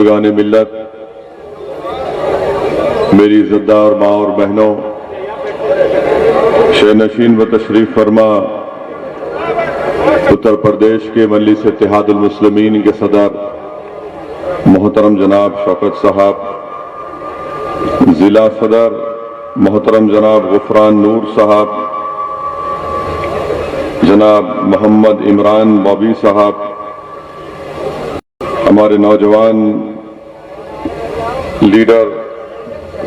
बुजुर्गान मिल्लत, मेरी इज़्ज़तदार माँ और बहनों, शहनशीन व तशरीफ फरमा उत्तर प्रदेश के मजलिस इत्तेहादुल मुस्लिमीन के सदर मोहतरम जनाब शौकत साहब, जिला सदर मोहतरम जनाब गुफरान नूर साहब, जनाब मोहम्मद इमरान बॉबी साहब, हमारे नौजवान लीडर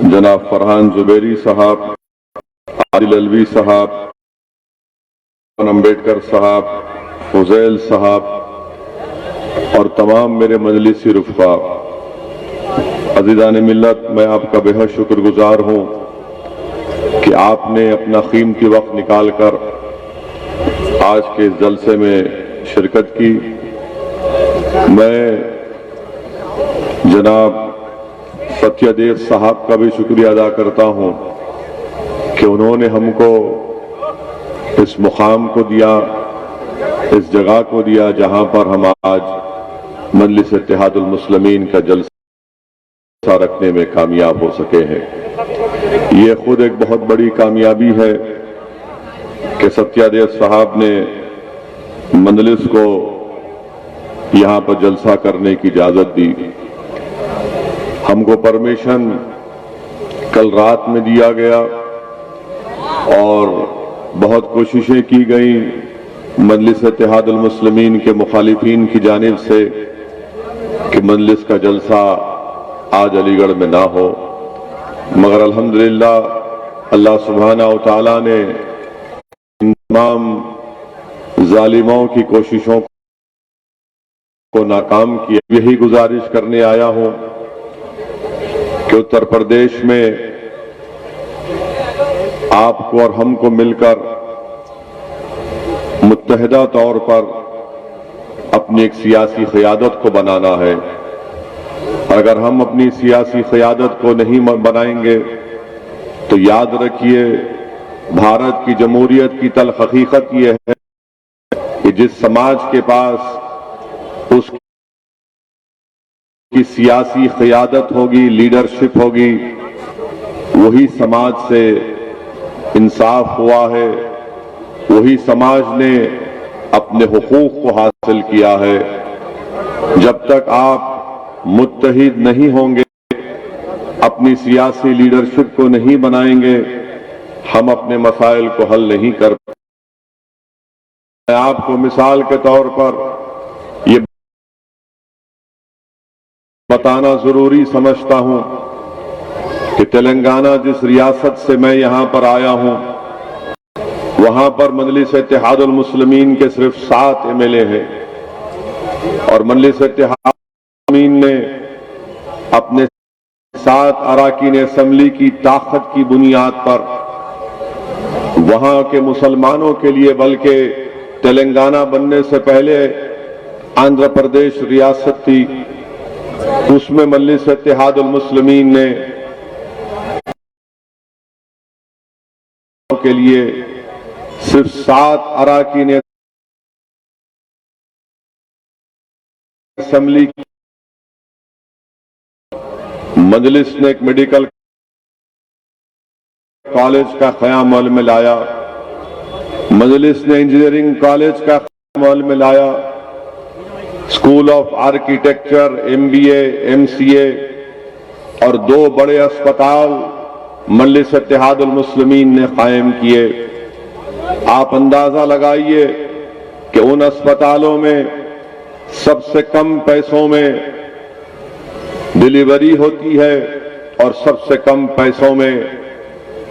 जनाब फरहान जुबैरी साहब, आदिल अलवी साहब, अम्बेडकर साहब, फुजैल साहब और तमाम मेरे मजलिसी रुफ़ा, अज़ीज़ान मिल्लत, मैं आपका बेहद शुक्रगुजार हूँ कि आपने अपना कीमती वक्त निकालकर आज के इस जलसे में शिरकत की। मैं जनाब सत्यदेव साहब का भी शुक्रिया अदा करता हूँ कि उन्होंने हमको इस मुकाम को दिया, इस जगह को दिया जहां पर हम आज मजलिस इत्तेहादुल मुस्लिमीन का जलसा रखने में कामयाब हो सके हैं। ये खुद एक बहुत बड़ी कामयाबी है कि सत्यदेव साहब ने मजलिस को यहां पर जलसा करने की इजाजत दी। हमको परमिशन कल रात में दिया गया और बहुत कोशिशें की गई मजलिस इत्तेहादुल मुस्लिमीन के मुखालिफीन की जानिब से कि मजलिस का जलसा आज अलीगढ़ में ना हो, मगर अल्हम्दुलिल्लाह अल्लाह सुब्हाना व तआला ने इन तमाम जालिमों की कोशिशों को नाकाम किया। यही गुजारिश करने आया हूं कि उत्तर प्रदेश में आपको और हमको मिलकर मुत्तहिदा तौर पर अपनी एक सियासी क़यादत को बनाना है। अगर हम अपनी सियासी क़यादत को नहीं बनाएंगे तो याद रखिए, भारत की जमहूरियत की तल्ख़ हकीकत यह है कि जिस समाज के पास उसकी सियासी क़यादत होगी, लीडरशिप होगी, वही समाज से इंसाफ हुआ है, वही समाज ने अपने हुकूक को हासिल किया है। जब तक आप मुत्तहिद नहीं होंगे, अपनी सियासी लीडरशिप को नहीं बनाएंगे, हम अपने मसाइल को हल नहीं कर पाएंगे। मैं आपको मिसाल के तौर पर ये बताना जरूरी समझता हूं कि तेलंगाना जिस रियासत से मैं यहां पर आया हूं, वहां पर मजलिस इत्तेहादुल मुस्लिमीन के सिर्फ 7 MLA हैं और मजलिस इत्तेहादुल मुस्लिमीन ने अपने 7 अराकीन असेंबली की ताकत की बुनियाद पर वहां के मुसलमानों के लिए, बल्कि तेलंगाना बनने से पहले आंध्र प्रदेश रियासत थी, उसमें मजलिस इत्तेहादुल मुस्लिमीन ने के लिए सिर्फ 7 अराकीन असेंबली, मजलिस ने एक मेडिकल कॉलेज का क़याम अमल में लाया, मजलिस ने इंजीनियरिंग कॉलेज का क़याम अमल में लाया, school of architecture, MBA, MCA और 2 बड़े अस्पताल मजलिस इत्तेहादुल मुस्लिमीन ने कायम किए। आप अंदाजा लगाइए कि उन अस्पतालों में सबसे कम पैसों में डिलीवरी होती है और सबसे कम पैसों में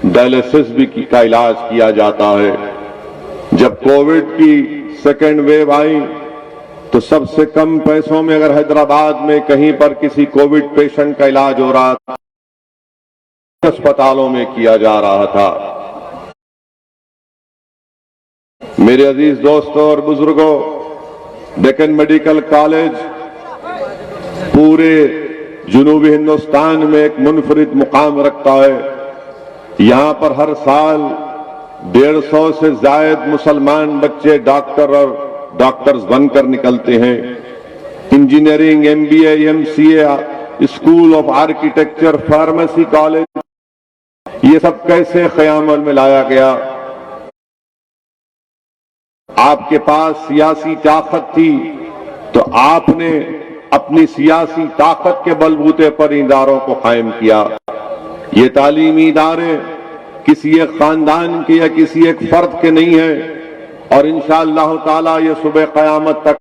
डायलिसिस भी का इलाज किया जाता है। जब कोविड की सेकेंड वेव आई तो सबसे कम पैसों में अगर हैदराबाद में कहीं पर किसी कोविड पेशेंट का इलाज हो रहा था, अस्पतालों में किया जा रहा था। मेरे अजीज दोस्तों और बुजुर्गों, डेक्कन मेडिकल कॉलेज पूरे जुनूबी हिंदुस्तान में एक मुनफरिद मुकाम रखता है। यहां पर हर साल 150 से ज्यादा मुसलमान बच्चे डॉक्टर और डॉक्टर्स बनकर निकलते हैं। Engineering, MBA, MCA school of architecture, pharmacy college, ये सब कैसे क़यामत में लाया गया? आपके पास सियासी ताकत थी तो आपने अपनी सियासी ताकत के बलबूते पर इदारों को कायम किया। ये तालीमी इदारे किसी एक खानदान के या किसी एक फर्द के नहीं है और इंशाअल्लाह ताला ये सुबह क़यामत तक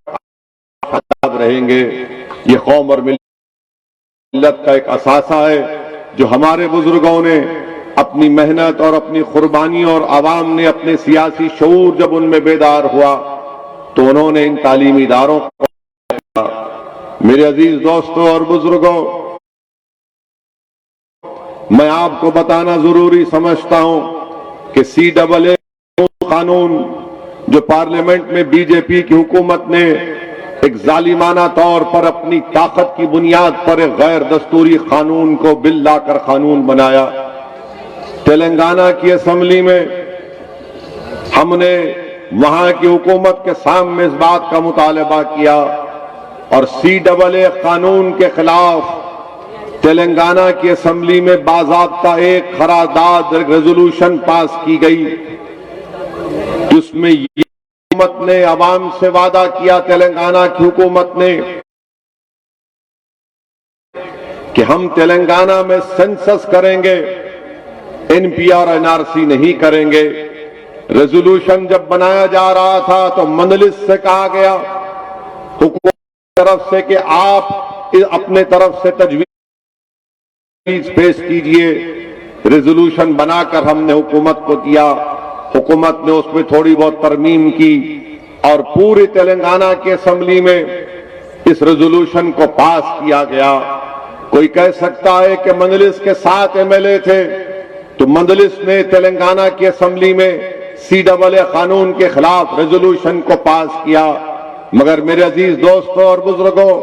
आबाद रहेंगे। ये कौम और मिल्लत का एक असासा है जो हमारे बुजुर्गों ने अपनी मेहनत और अपनी कुर्बानी और आवाम ने अपने सियासी शऊर जब उनमें बेदार हुआ तो उन्होंने इन तालीमी इदारों को। मेरे अजीज दोस्तों और बुजुर्गों, मैं आपको बताना जरूरी समझता हूं कि CAA कानून जो पार्लियामेंट में बीजेपी की हुकूमत ने एक जालिमाना तौर पर अपनी ताकत की बुनियाद पर एक गैर दस्तूरी कानून को बिल लाकर कानून बनाया। तेलंगाना की असेंबली में हमने वहां की हुकूमत के सामने इस बात का मुतालबा किया और CAA कानून के खिलाफ तेलंगाना की असेंबली में बाज़ाब्ता एक करारदाद, रेजोल्यूशन पास की गई जिसमें हुकूमत ने अवाम से वादा किया, तेलंगाना की हुकूमत ने, कि हम तेलंगाना में सेंसस करेंगे, NPR NRC नहीं करेंगे। रेजोल्यूशन जब बनाया जा रहा था तो मंजलिस से कहा गया हुकूमत की तरफ से कि आप अपने तरफ से तजवीज पेश कीजिए। रेजोल्यूशन बनाकर हमने हुकूमत को दिया। हुकूमत ने उसमें थोड़ी बहुत तरमीम की और पूरी तेलंगाना की असेंबली में इस रेजोल्यूशन को पास किया गया। कोई कह सकता है कि मंजलिस के 7 MLA थे तो मंजलिस ने तेलंगाना की असेंबली में CAA कानून के खिलाफ रेजोल्यूशन को पास किया। मगर मेरे अजीज दोस्तों और बुजुर्गों,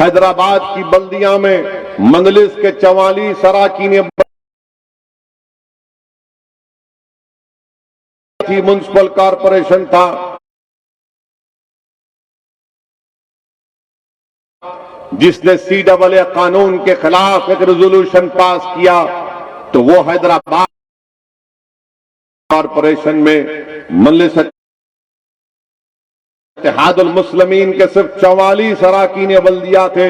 हैदराबाद की बल्दिया में मंजलिस के 44 अराकीन म्युनिसिपल कॉरपोरेशन था, जिसने CAA कानून के खिलाफ एक रेजोल्यूशन पास किया तो वो हैदराबाद कॉरपोरेशन में मजलिस इत्तेहादुल मुस्लिमीन के सिर्फ 44 अराकीन बल्दिया थे।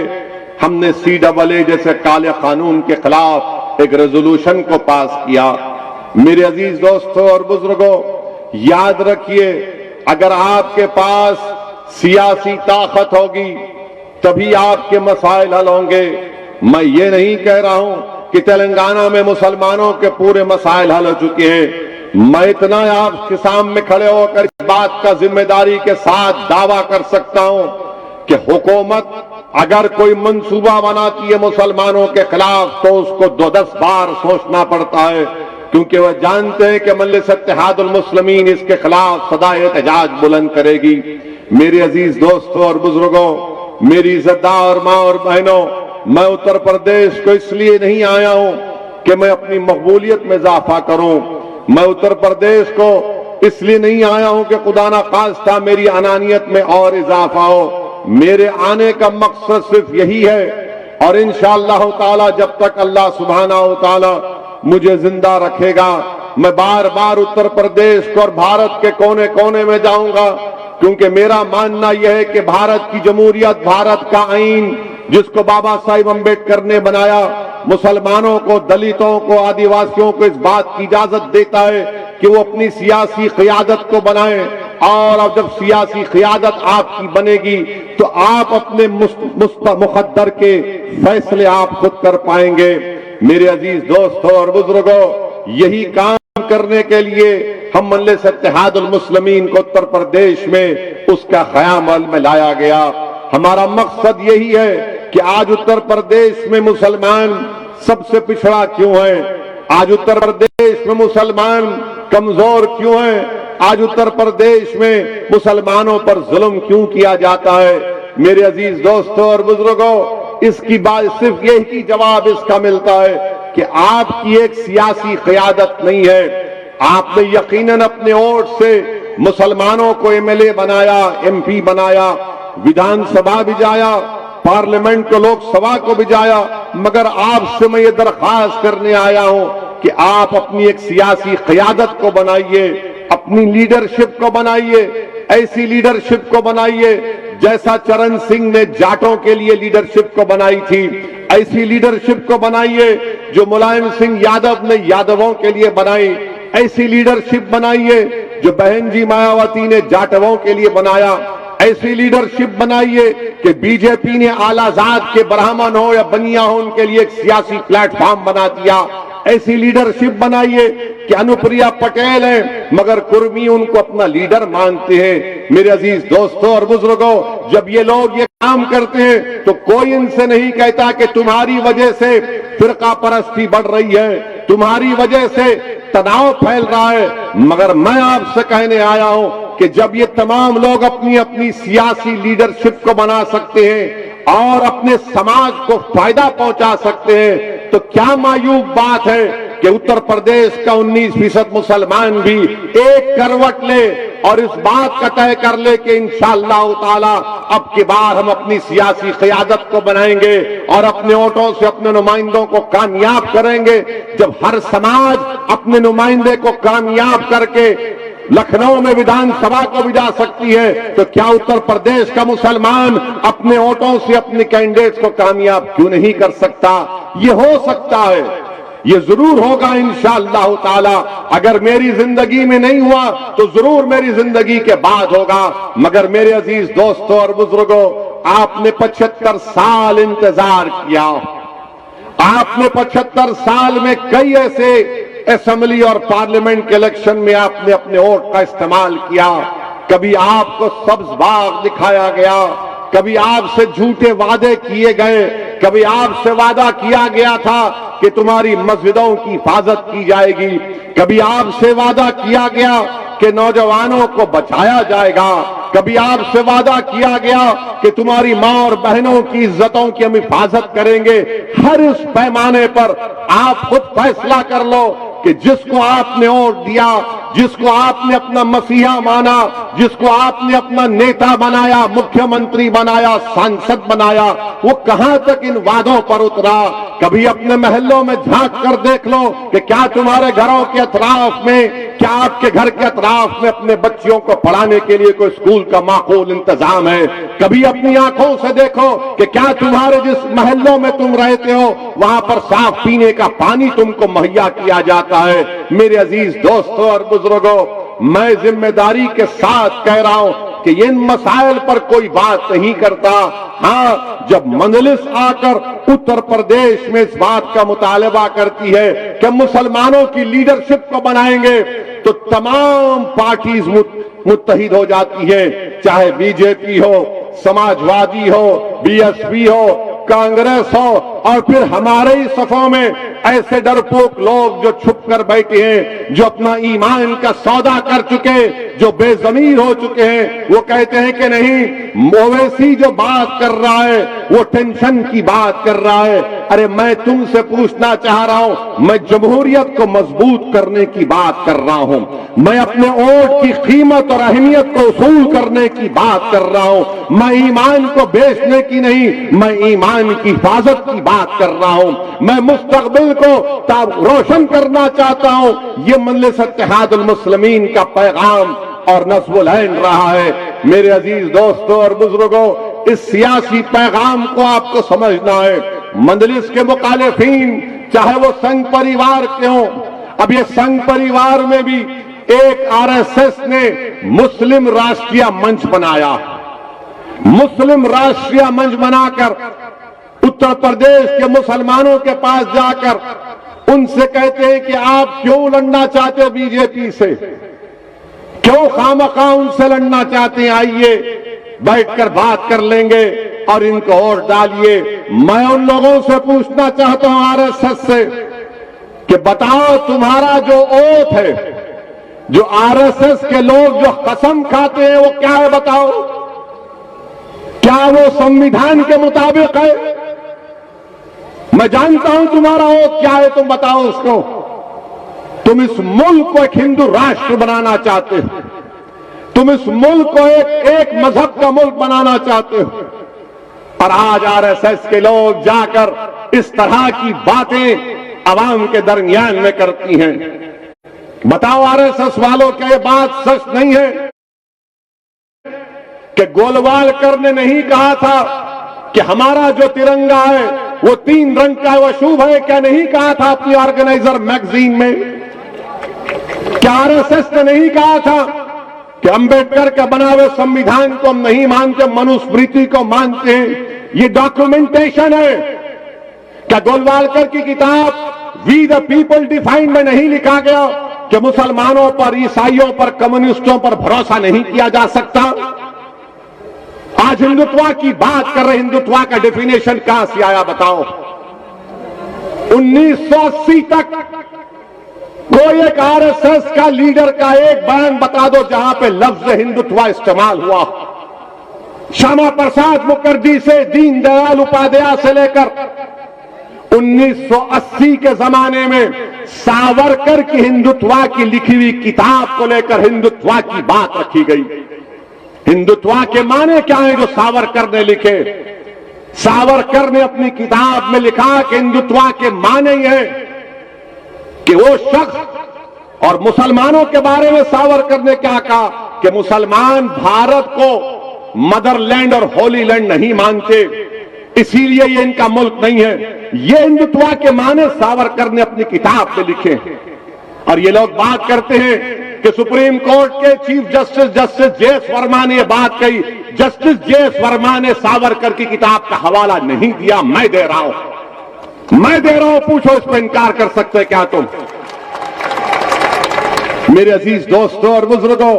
हमने CAA जैसे काले कानून के खिलाफ एक रेजोल्यूशन को पास किया। मेरे अजीज दोस्तों और बुजुर्गों, याद रखिए, अगर आपके पास सियासी ताकत होगी तभी आपके मसाइल हल होंगे। मैं ये नहीं कह रहा हूं कि तेलंगाना में मुसलमानों के पूरे मसाइल हल हो चुके हैं। मैं इतना आपके सामने खड़े होकर इस बात का जिम्मेदारी के साथ दावा कर सकता हूं कि हुकूमत अगर कोई मंसूबा बनाती है मुसलमानों के खिलाफ तो उसको 2-10 बार सोचना पड़ता है, क्योंकि वह जानते हैं कि मजलिस इत्तेहादुल मुस्लिमीन इसके खिलाफ सदा एहतजाज बुलंद करेगी। मेरे अजीज दोस्तों और बुजुर्गों, मेरी इज्जतदार मां और बहनों, मैं उत्तर प्रदेश को इसलिए नहीं आया हूं कि मैं अपनी मकबूलियत में इजाफा करूं। मैं उत्तर प्रदेश को इसलिए नहीं आया हूं कि खुदा ना खास्ता मेरी अनानियत में और इजाफा हो। मेरे आने का मकसद सिर्फ यही है और इंशाअल्लाह ताला जब तक अल्लाह सुब्हानहू ताला मुझे जिंदा रखेगा, मैं बार बार उत्तर प्रदेश को और भारत के कोने कोने में जाऊंगा, क्योंकि मेरा मानना यह है कि भारत की जमहूरियत, भारत का आईन जिसको बाबा साहिब अम्बेडकर ने बनाया, मुसलमानों को, दलितों को, आदिवासियों को इस बात की इजाजत देता है कि वो अपनी सियासी क़ियादत को बनाएं। और अब जब सियासी क़ियादत आपकी बनेगी तो आप अपने मुक़द्दर के फैसले आप खुद कर पाएंगे। मेरे अजीज दोस्तों और बुजुर्गों, यही काम करने के लिए हम मजलिस इत्तेहादुल मुस्लिमीन को उत्तर प्रदेश में उसका क़याम में लाया गया। हमारा मकसद यही है कि आज उत्तर प्रदेश में मुसलमान सबसे पिछड़ा क्यों है, आज उत्तर प्रदेश में मुसलमान कमजोर क्यों है, आज उत्तर प्रदेश में मुसलमानों पर जुल्म क्यों किया जाता है। मेरे अजीज दोस्तों और बुजुर्गों, इसकी बात सिर्फ यही जवाब इसका मिलता है कि आपकी एक सियासी क़ियादत नहीं है। आपने यकीनन अपने वोट से मुसलमानों को MLA बनाया, MP बनाया, विधानसभा भी जाया, पार्लियामेंट को, लोकसभा को भिजाया, मगर आपसे मैं ये दरख्वास्त करने आया हूं कि आप अपनी एक सियासी क़यादत को बनाइए, अपनी लीडरशिप को बनाइए, ऐसी लीडरशिप को बनाइए जैसा चरण सिंह ने जाटों के लिए लीडरशिप को बनाई थी, ऐसी लीडरशिप को बनाइए जो मुलायम सिंह यादव ने यादवों के लिए बनाई, ऐसी लीडरशिप बनाइए जो बहन जी मायावती ने जाटवों के लिए बनाया, ऐसी लीडरशिप बनाइए कि बीजेपी ने आलाजाद के ब्राह्मण हो या बनिया हो उनके लिए एक सियासी प्लेटफॉर्म बना दिया, ऐसी लीडरशिप बनाइए कि अनुप्रिया पटेल है मगर कुर्मी उनको अपना लीडर मानते हैं। मेरे अजीज दोस्तों और बुजुर्गों, जब ये लोग ये काम करते हैं तो कोई इनसे नहीं कहता कि तुम्हारी वजह से फिरका परस्ती बढ़ रही है, तुम्हारी वजह से तनाव फैल रहा है, मगर मैं आपसे कहने आया हूं कि जब ये तमाम लोग अपनी अपनी सियासी लीडरशिप को बना सकते हैं और अपने समाज को फायदा पहुंचा सकते हैं, तो क्या मायूब बात है कि उत्तर प्रदेश का 19% मुसलमान भी एक करवट ले और इस बात का तय कर ले कि इंशाअल्लाह ताला अब की बार हम अपनी सियासी क़यादत को बनाएंगे और अपने वोटों से अपने नुमाइंदों को कामयाब करेंगे। जब हर समाज अपने नुमाइंदे को कामयाब करके लखनऊ में विधानसभा को भी जा सकती है, तो क्या उत्तर प्रदेश का मुसलमान अपने वोटों से अपने कैंडिडेट्स को कामयाब क्यों नहीं कर सकता? ये हो सकता है, ये जरूर होगा इंशाअल्लाह ताला। अगर मेरी जिंदगी में नहीं हुआ तो जरूर मेरी जिंदगी के बाद होगा। मगर मेरे अजीज दोस्तों और बुजुर्गों, आपने 75 साल इंतजार किया, आपने 75 साल में कई ऐसे असेंबली और पार्लियामेंट के इलेक्शन में आपने अपने वोट का इस्तेमाल किया। कभी आपको सब्ज बाग दिखाया गया, कभी आपसे झूठे वादे किए गए, कभी आपसे वादा किया गया था कि तुम्हारी मस्जिदों की हिफाजत की जाएगी, कभी आपसे वादा किया गया कि नौजवानों को बचाया जाएगा, कभी आपसे वादा किया गया कि तुम्हारी मां और बहनों की इज्जतों की हम हिफाजत करेंगे। हर इस पैमाने पर आप खुद फैसला कर लो कि जिसको आपने वोट दिया, जिसको आपने अपना मसीहा माना, जिसको आपने अपना नेता बनाया, मुख्यमंत्री बनाया, सांसद बनाया, वो कहां तक इन वादों पर उतरा? कभी अपने महल्लों में झांक कर देख लो कि क्या तुम्हारे घरों के अतराफ में, क्या आपके घर के अतराफ में अपने बच्चियों को पढ़ाने के लिए कोई स्कूल का माकूल इंतजाम है? कभी अपनी आंखों से देखो कि क्या तुम्हारे जिस महल्लों में तुम रहते हो वहां पर साफ पीने का पानी तुमको मुहैया किया जाता है? मेरे अजीज दोस्तों और बुजुर्गों, मैं जिम्मेदारी के साथ कह रहा हूं कि इन मसाइल पर कोई बात नहीं करता। हाँ, जब मजलिस आकर उत्तर प्रदेश में इस बात का मुतालबा करती है कि मुसलमानों की लीडरशिप को बनाएंगे, तो तमाम पार्टीज मुत्तहिद हो जाती है, चाहे बीजेपी हो, समाजवादी हो, बीएसपी हो, कांग्रेस हो, और फिर हमारे ही सफों में ऐसे डरपोक लोग जो छुप कर बैठे हैं, जो अपना ईमान का सौदा कर चुके, जो बेजमीर हो चुके हैं, वो कहते हैं कि नहीं, ओवैसी जो बात कर रहा है वो टेंशन की बात कर रहा है। अरे मैं तुमसे पूछना चाह रहा हूं, मैं जमहूरियत को मजबूत करने की बात कर रहा हूं, मैं अपने वोट की कीमत और अहमियत को उसूल करने की बात कर रहा हूं, मैं ईमान को बेचने की नहीं, मैं ईमान की हिफाजत की बात कर रहा हूं, मैं मुस्तकबिल को रोशन करना चाहता हूं। ये मजलिस इत्तेहादुल मुस्लिमीन का पैगाम और नस्बुल ऐन रहा है। मेरे अजीज दोस्तों और बुजुर्गों, इस सियासी पैगाम को आपको समझना है। मजलिस के मुखालिफीन चाहे वो संघ परिवार के हों, अब ये संघ परिवार में भी एक आरएसएस ने मुस्लिम राष्ट्रीय मंच बनाया, मुस्लिम राष्ट्रीय मंच बनाकर उत्तर प्रदेश के मुसलमानों के पास जाकर उनसे कहते हैं कि आप क्यों लड़ना चाहते हो बीजेपी से, क्यों खामखा उनसे लड़ना चाहते हैं, आइए बैठकर बात कर लेंगे और इनको वोट डालिए। मैं उन लोगों से पूछना चाहता हूं आरएसएस से कि बताओ तुम्हारा जो ओथ है, जो आरएसएस के लोग जो कसम खाते हैं वो क्या है? बताओ, क्या वो संविधान के मुताबिक है? मैं जानता हूं तुम्हारा ओथ क्या है, तुम बताओ उसको। तुम इस मुल्क को एक हिंदू राष्ट्र बनाना चाहते हो, तुम इस मुल्क को एक मजहब का मुल्क बनाना चाहते हो, और आज आरएसएस के लोग जाकर इस तरह की बातें अवाम के दरमियान में करती हैं। बताओ आरएसएस वालों, क्या ये बात सच नहीं है कि गोलवालकर ने नहीं कहा था कि हमारा जो तिरंगा है वो 3 रंग का है, वो शुभ है? क्या नहीं कहा था अपनी ऑर्गेनाइजर मैगजीन में? क्या आरएसएस ने नहीं कहा था कि अंबेडकर का बना हुए संविधान को हम नहीं मानते, मनुस्मृति को मानते हैं? ये डॉक्यूमेंटेशन है। क्या गोलवालकर की किताब वी द पीपल डिफाइंड में नहीं लिखा गया कि मुसलमानों पर, ईसाइयों पर, कम्युनिस्टों पर भरोसा नहीं किया जा सकता? आज हिंदुत्व की बात कर रहे, हिंदुत्व का डेफिनेशन कहां से आया बताओ? 1980 तक कोई एक आरएसएस का लीडर का एक बयान बता दो जहां पे लफ्ज हिंदुत्व इस्तेमाल हुआ। श्यामा प्रसाद मुखर्जी से दीनदयाल उपाध्याय से लेकर 1980 के जमाने में सावरकर की हिंदुत्व की लिखी हुई किताब को लेकर हिंदुत्व की बात रखी गई। हिंदुत्व के माने क्या है जो सावरकर ने लिखे? सावरकर ने अपनी किताब में लिखा कि हिंदुत्व के माने ये है कि वो शख्स, और मुसलमानों के बारे में सावरकर ने क्या कहा कि मुसलमान भारत को मदरलैंड और होली लैंड नहीं मानते, इसीलिए ये इनका मुल्क नहीं है। ये हिंदुत्व के माने सावरकर ने अपनी किताब में लिखे। और ये लोग बात करते हैं कि सुप्रीम कोर्ट के चीफ जस्टिस जे.एस. वर्मा ने यह बात कही। Justice JS. वर्मा ने सावरकर की किताब का हवाला नहीं दिया, मैं दे रहा हूं, पूछो इस पर इनकार कर सकते क्या तुम? मेरे अजीज दोस्तों और बुजुर्गों,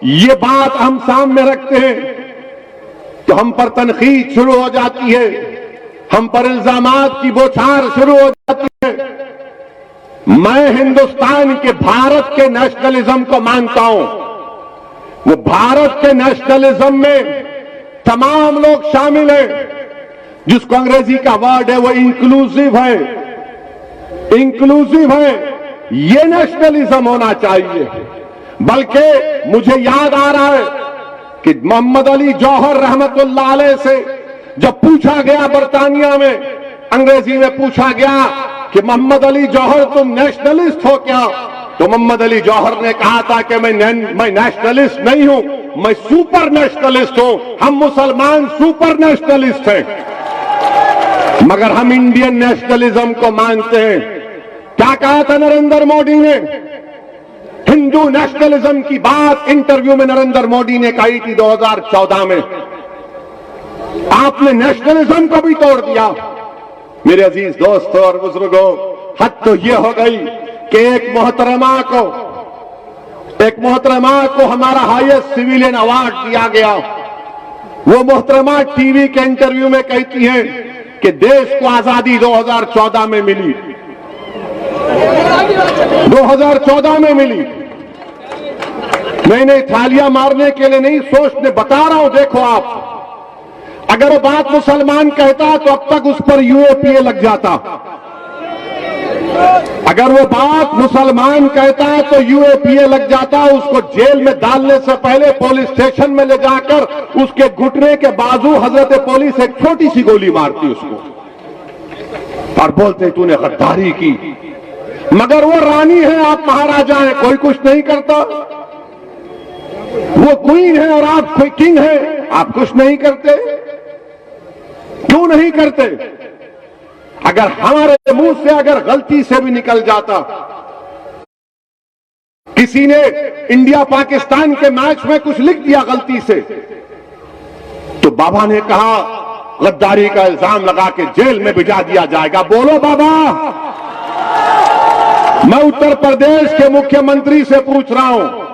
ये बात हम सामने रखते हैं तो हम पर तनकीद शुरू हो जाती है, हम पर इल्जामात की बौछार शुरू हो जाती है। मैं हिंदुस्तान के, भारत के नेशनलिज्म को मानता हूं। वो भारत के नेशनलिज्म में तमाम लोग शामिल हैं, जिसको अंग्रेजी का वर्ड है वो इंक्लूसिव है। इंक्लूसिव है, ये नेशनलिज्म होना चाहिए। बल्कि मुझे याद आ रहा है कि मोहम्मद अली जौहर रहमतुल्लाह अलैह से जब पूछा गया बरतानिया में, अंग्रेजी में पूछा गया कि मोहम्मद अली जौहर तुम नेशनलिस्ट हो क्या? तो मोहम्मद अली जौहर ने कहा था कि मैं नेशनलिस्ट नहीं हूं, मैं सुपर नेशनलिस्ट हूं। हम मुसलमान सुपर नेशनलिस्ट हैं, मगर हम इंडियन नेशनलिज्म को मानते हैं। क्या कहा था नरेंद्र मोदी ने? हिंदू नेशनलिज्म की बात इंटरव्यू में नरेंद्र मोदी ने कही थी 2014 में। आपने नेशनलिज्म को भी तोड़ दिया। मेरे अजीज दोस्तों और बुजुर्गों, हद तो यह हो गई कि एक मोहतरमा को हमारा हाईएस्ट सिविलियन अवार्ड दिया गया। वो मोहतरमा टीवी के इंटरव्यू में कहती हैं कि देश को आजादी 2014 में मिली, 2014 में मिली। मैंने थालियां मारने के लिए नहीं, सोचने बता रहा हूं। देखो आप, अगर वो बात मुसलमान कहता तो अब तक उस पर यूएपीए लग जाता। अगर वो बात मुसलमान कहता तो यूएपीए लग जाता। उसको जेल में डालने से पहले पुलिस स्टेशन में ले जाकर उसके घुटने के बाजू हजरत पुलिस एक छोटी सी गोली मारती उसको और बोलते तूने गद्दारी की। मगर वो रानी है, आप महाराजा हैं, कोई कुछ नहीं करता। वो क्वीन है और आप कोई किंग है, आप कुछ नहीं करते। क्यों नहीं करते? अगर हमारे मुंह से अगर गलती से भी निकल जाता, किसी ने इंडिया पाकिस्तान के मैच में कुछ लिख दिया गलती से, तो बाबा ने कहा गद्दारी का इल्जाम लगा के जेल में भिजा दिया जाएगा। बोलो बाबा। मैं उत्तर प्रदेश के मुख्यमंत्री से पूछ रहा हूं,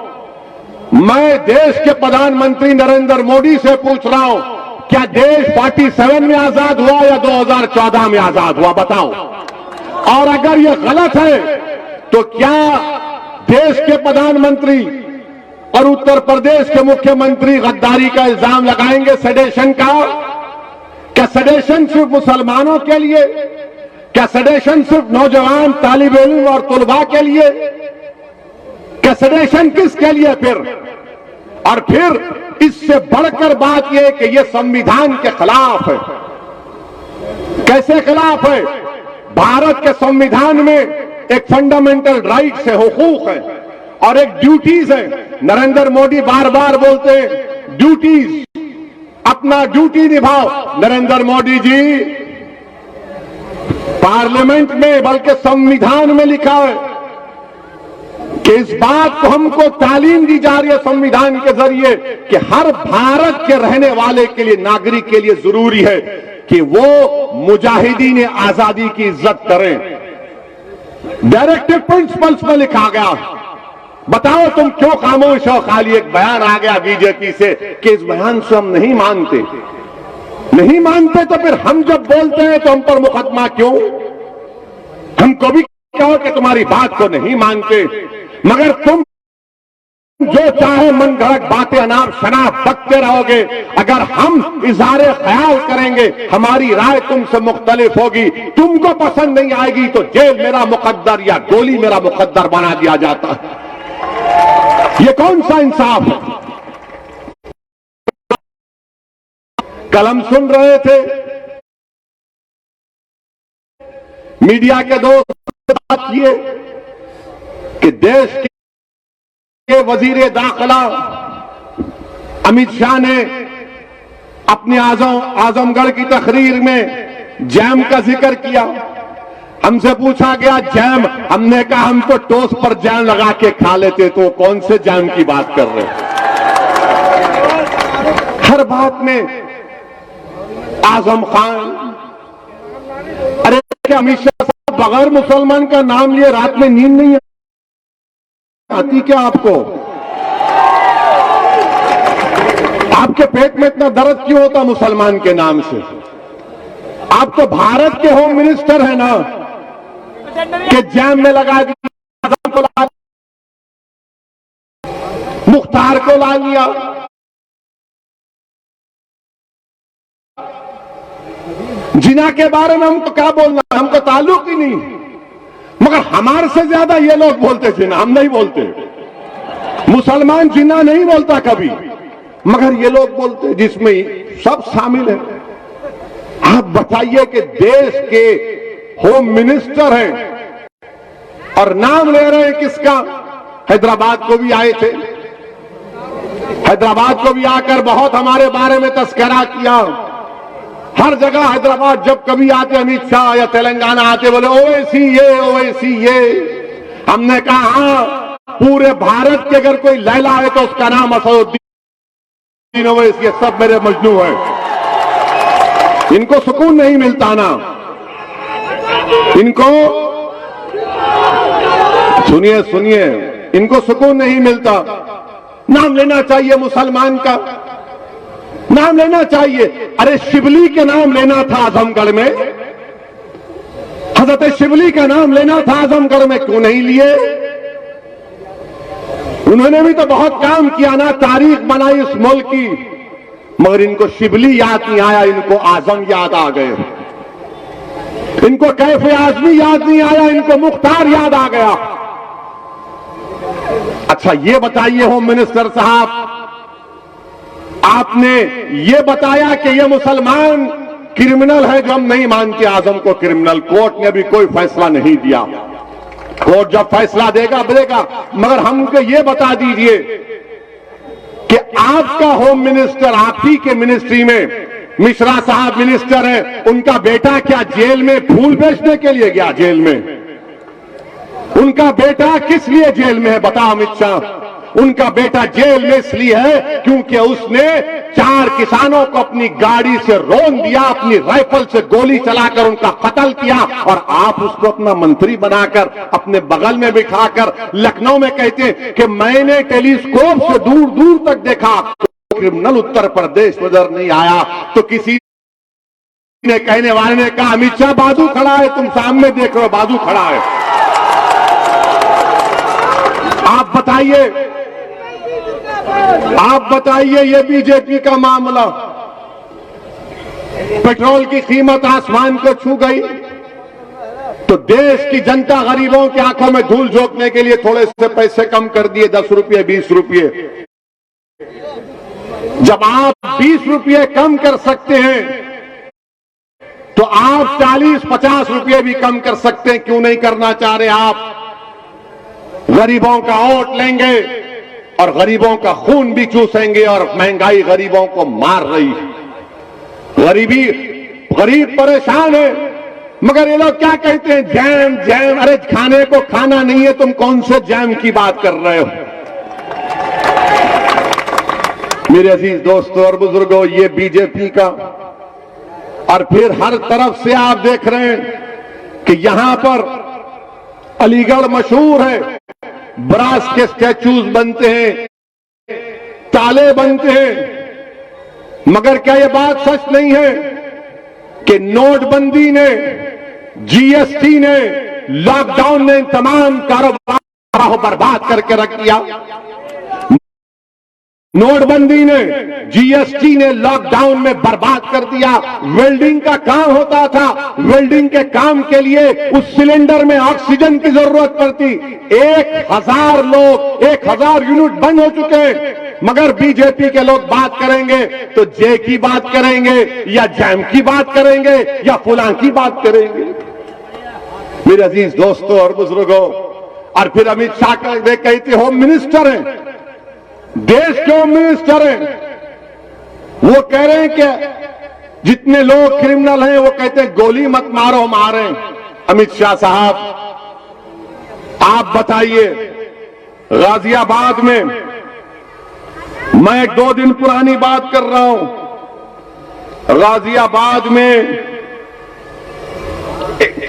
मैं देश के प्रधानमंत्री नरेंद्र मोदी से पूछ रहा हूं, क्या देश 47 में आजाद हुआ या 2014 में आजाद हुआ? बताओ। और अगर यह गलत है तो क्या देश के प्रधानमंत्री और उत्तर प्रदेश के मुख्यमंत्री गद्दारी का इल्जाम लगाएंगे सेडेशन का? क्या सेडेशन सिर्फ मुसलमानों के लिए? क्या सेडेशन सिर्फ नौजवान तालिब इल्म और तुलबा के लिए? क्या सेडेशन किसके लिए फिर? और फिर इससे बढ़कर बात यह कि यह संविधान के खिलाफ है। कैसे खिलाफ है? भारत के संविधान में एक फंडामेंटल राइट्स है, हुकूक है और एक ड्यूटीज है। नरेंद्र मोदी बार बार बोलते हैं ड्यूटीज, अपना ड्यूटी निभाओ। नरेंद्र मोदी जी, पार्लियामेंट में बल्कि संविधान में लिखा है कि इस बात को हमको तालीम दी जा रही है संविधान के जरिए कि हर भारत के रहने वाले के लिए, नागरिक के लिए जरूरी है कि वो मुजाहिदीन आजादी की इज्जत करें। डायरेक्टिव प्रिंसिपल्स में लिखा गया। बताओ तुम क्यों खामोश हो? खाली एक बयान आ गया बीजेपी से कि इस बयान से हम नहीं मानते। नहीं मानते तो फिर हम जब बोलते हैं तो हम पर मुकदमा क्यों? हमको भी कहो कि तुम्हारी बात को नहीं मानते, मगर तुम जो चाहे मन गढ़ंत बातें अनाप शनाप बकते रहोगे। अगर हम इज़हारे ख्याल करेंगे, हमारी राय तुमसे मुख्तलिफ होगी, तुमको पसंद नहीं आएगी तो जेल मेरा मुकद्दर या गोली मेरा मुकद्दर बना दिया जाता है। ये कौन सा इंसाफ है? कल हम सुन रहे थे मीडिया के दोस्त बात किए कि देश के वजीर दाखिला अमित शाह ने अपने आजमगढ़ की तकरीर में जैम का जिक्र किया। हमसे पूछा गया जैम, हमने कहा हम तो टोस्ट पर जैम लगा के खा लेते। तो कौन से जैम की बात कर रहे हैं? हर बात में आजम खान। अरे क्या अमित शाह साहब बगैर मुसलमान का नाम लिए रात में नींद नहीं आती क्या आपको? आपके पेट में इतना दर्द क्यों होता मुसलमान के नाम से? आप तो भारत के होम मिनिस्टर हैं ना, कि जैम में लगा दिया, आजम को ला, मुख्तार को ला लिया। जिना के बारे में हमको क्या बोलना, हमको ताल्लुक ही नहीं। मगर हमारे से ज्यादा ये लोग बोलते जिना, हम नहीं बोलते। मुसलमान जिना नहीं बोलता कभी, मगर ये लोग बोलते, जिसमें सब शामिल है। आप बताइए कि देश के होम मिनिस्टर हैं और नाम ले रहे हैं किसका? हैदराबाद को भी आए थे, हैदराबाद को भी आकर बहुत हमारे बारे में तस्करा किया। हर जगह हैदराबाद जब कभी आते अमित शाह या तेलंगाना आते बोले ओवैसी ये, ओवैसी ये। हमने कहा हाँ, पूरे भारत के अगर कोई लैला है तो उसका नाम असदुद्दीन ओवैसी। सब मेरे मजनू है। इनको सुकून नहीं मिलता ना, इनको सुनिए सुनिए, इनको सुकून नहीं मिलता। नाम लेना चाहिए मुसलमान का, नाम लेना चाहिए। अरे शिबली के नाम लेना था आजमगढ़ में, हजरत शिबली का नाम लेना था आजमगढ़ में, क्यों नहीं लिए? उन्होंने भी तो बहुत काम किया ना, तारीख बनाई इस मुल्क की, मगर इनको शिबली याद नहीं आया, इनको आजम याद आ गए। इनको कैफे आजमी याद नहीं आया, इनको मुख्तार याद आ गया। अच्छा ये बताइए होम मिनिस्टर साहब, आपने ये बताया कि ये मुसलमान क्रिमिनल है जो हम नहीं मानते आजम को क्रिमिनल। कोर्ट ने अभी कोई फैसला नहीं दिया, कोर्ट जब फैसला देगा देगा। मगर हमको ये बता दीजिए कि आपका होम मिनिस्टर, आप ही के मिनिस्ट्री में मिश्रा साहब मिनिस्टर हैं, उनका बेटा क्या जेल में फूल बेचने के लिए गया? जेल में उनका बेटा किस लिए जेल में है बता अमित शाह? उनका बेटा जेल में इसलिए है क्योंकि उसने 4 किसानों को अपनी गाड़ी से रौंद दिया, अपनी राइफल से गोली चलाकर उनका कत्ल किया। और आप उसको अपना मंत्री बनाकर अपने बगल में बिठाकर लखनऊ में कहते हैं कि मैंने टेलीस्कोप से दूर दूर तक देखा, क्रिमिनल उत्तर प्रदेश नजर नहीं आया। तो किसी ने, कहने वाले ने कहा अमित शाह बाजू खड़ा है, तुम सामने देख रहे हो बाजू खड़ा है। आप बताइए ये बीजेपी का मामला, पेट्रोल की कीमत आसमान को छू गई तो देश की जनता गरीबों की आंखों में धूल झोंकने के लिए थोड़े से पैसे कम कर दिए, 10 रुपये 20 रुपये। जब आप 20 रुपये कम कर सकते हैं तो आप 40-50 रुपए भी कम कर सकते हैं, क्यों नहीं करना चाह रहे आप? गरीबों का वोट लेंगे और गरीबों का खून भी चूसेंगे, और महंगाई गरीबों को मार रही है। गरीब परेशान है, मगर ये लोग क्या कहते हैं? Jam jam. अरे खाने को खाना नहीं है, तुम कौन से जैम की बात कर रहे हो? मेरे अजीज दोस्तों और बुजुर्गों, ये बीजेपी का, और फिर हर तरफ से आप देख रहे हैं कि यहां पर अलीगढ़ मशहूर है, ब्रास के स्टैचूज बनते हैं, ताले बनते हैं। मगर क्या यह बात सच नहीं है कि नोटबंदी ने, जीएसटी ने, लॉकडाउन ने तमाम कारोबार को बर्बाद करके रख दिया? नोटबंदी ने, जीएसटी ने लॉकडाउन में बर्बाद कर दिया। वेल्डिंग का काम होता था, वेल्डिंग के काम के लिए उस सिलेंडर में ऑक्सीजन की जरूरत पड़ती। 1000 लोग, 1000 यूनिट बंद हो चुके हैं। मगर बीजेपी के लोग बात करेंगे तो जे की बात करेंगे, या जैम की बात करेंगे, या फुलां की बात करेंगे। मेरे अजीज दोस्तों और बुजुर्गों, और फिर अमित शाह कहते होम मिनिस्टर हैं, देश के होम मिनिस्टर हैं, वो कह रहे हैं कि जितने लोग क्रिमिनल हैं वो कहते हैं गोली मत मारो, मारे। अमित शाह साहब, आप बताइए, गाजियाबाद में, मैं 2 दिन पुरानी बात कर रहा हूं, गाजियाबाद में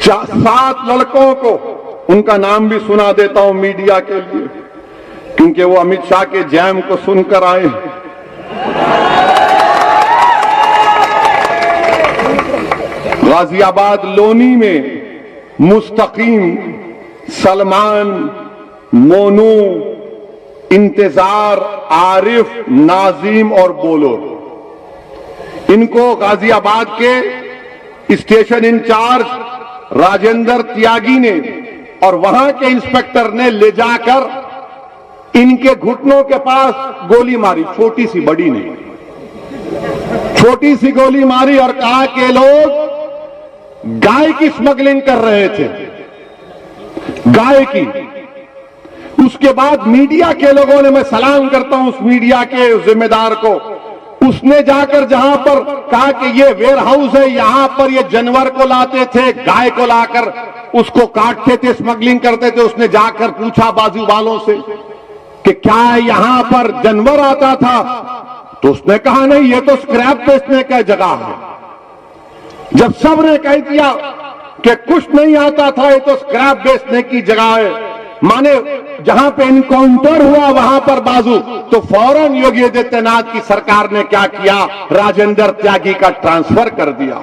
7 लड़कों को, उनका नाम भी सुना देता हूं मीडिया के लिए, क्योंकि वो अमित शाह के जैम को सुनकर आए। गाजियाबाद लोनी में मुस्तकीम, सलमान, मोनू, इंतजार, आरिफ, नाजीम और बोलो, इनको गाजियाबाद के स्टेशन इंचार्ज राजेंद्र त्यागी ने और वहां के इंस्पेक्टर ने ले जाकर इनके घुटनों के पास गोली मारी, छोटी सी, बड़ी नहीं, छोटी सी गोली मारी, और कहा कि लोग गाय की स्मगलिंग कर रहे थे, गाय की। उसके बाद मीडिया के लोगों ने, मैं सलाम करता हूं उस मीडिया के जिम्मेदार को, उसने जाकर जहां पर कहा कि ये वेयर हाउस है, यहां पर ये जानवर को लाते थे, गाय को लाकर उसको काटते थे, स्मगलिंग करते थे। उसने जाकर पूछा बाजू वालों से कि क्या यहां पर जानवर आता था? तो उसने कहा नहीं, ये तो स्क्रैप बेचने का जगह है। जब सबने कह दिया कि कुछ नहीं आता था, ये तो स्क्रैप बेचने की जगह है, माने जहां पे इनकाउंटर हुआ वहां पर बाजू, तो फौरन योगी आदित्यनाथ की सरकार ने क्या किया? राजेंद्र त्यागी का ट्रांसफर कर दिया,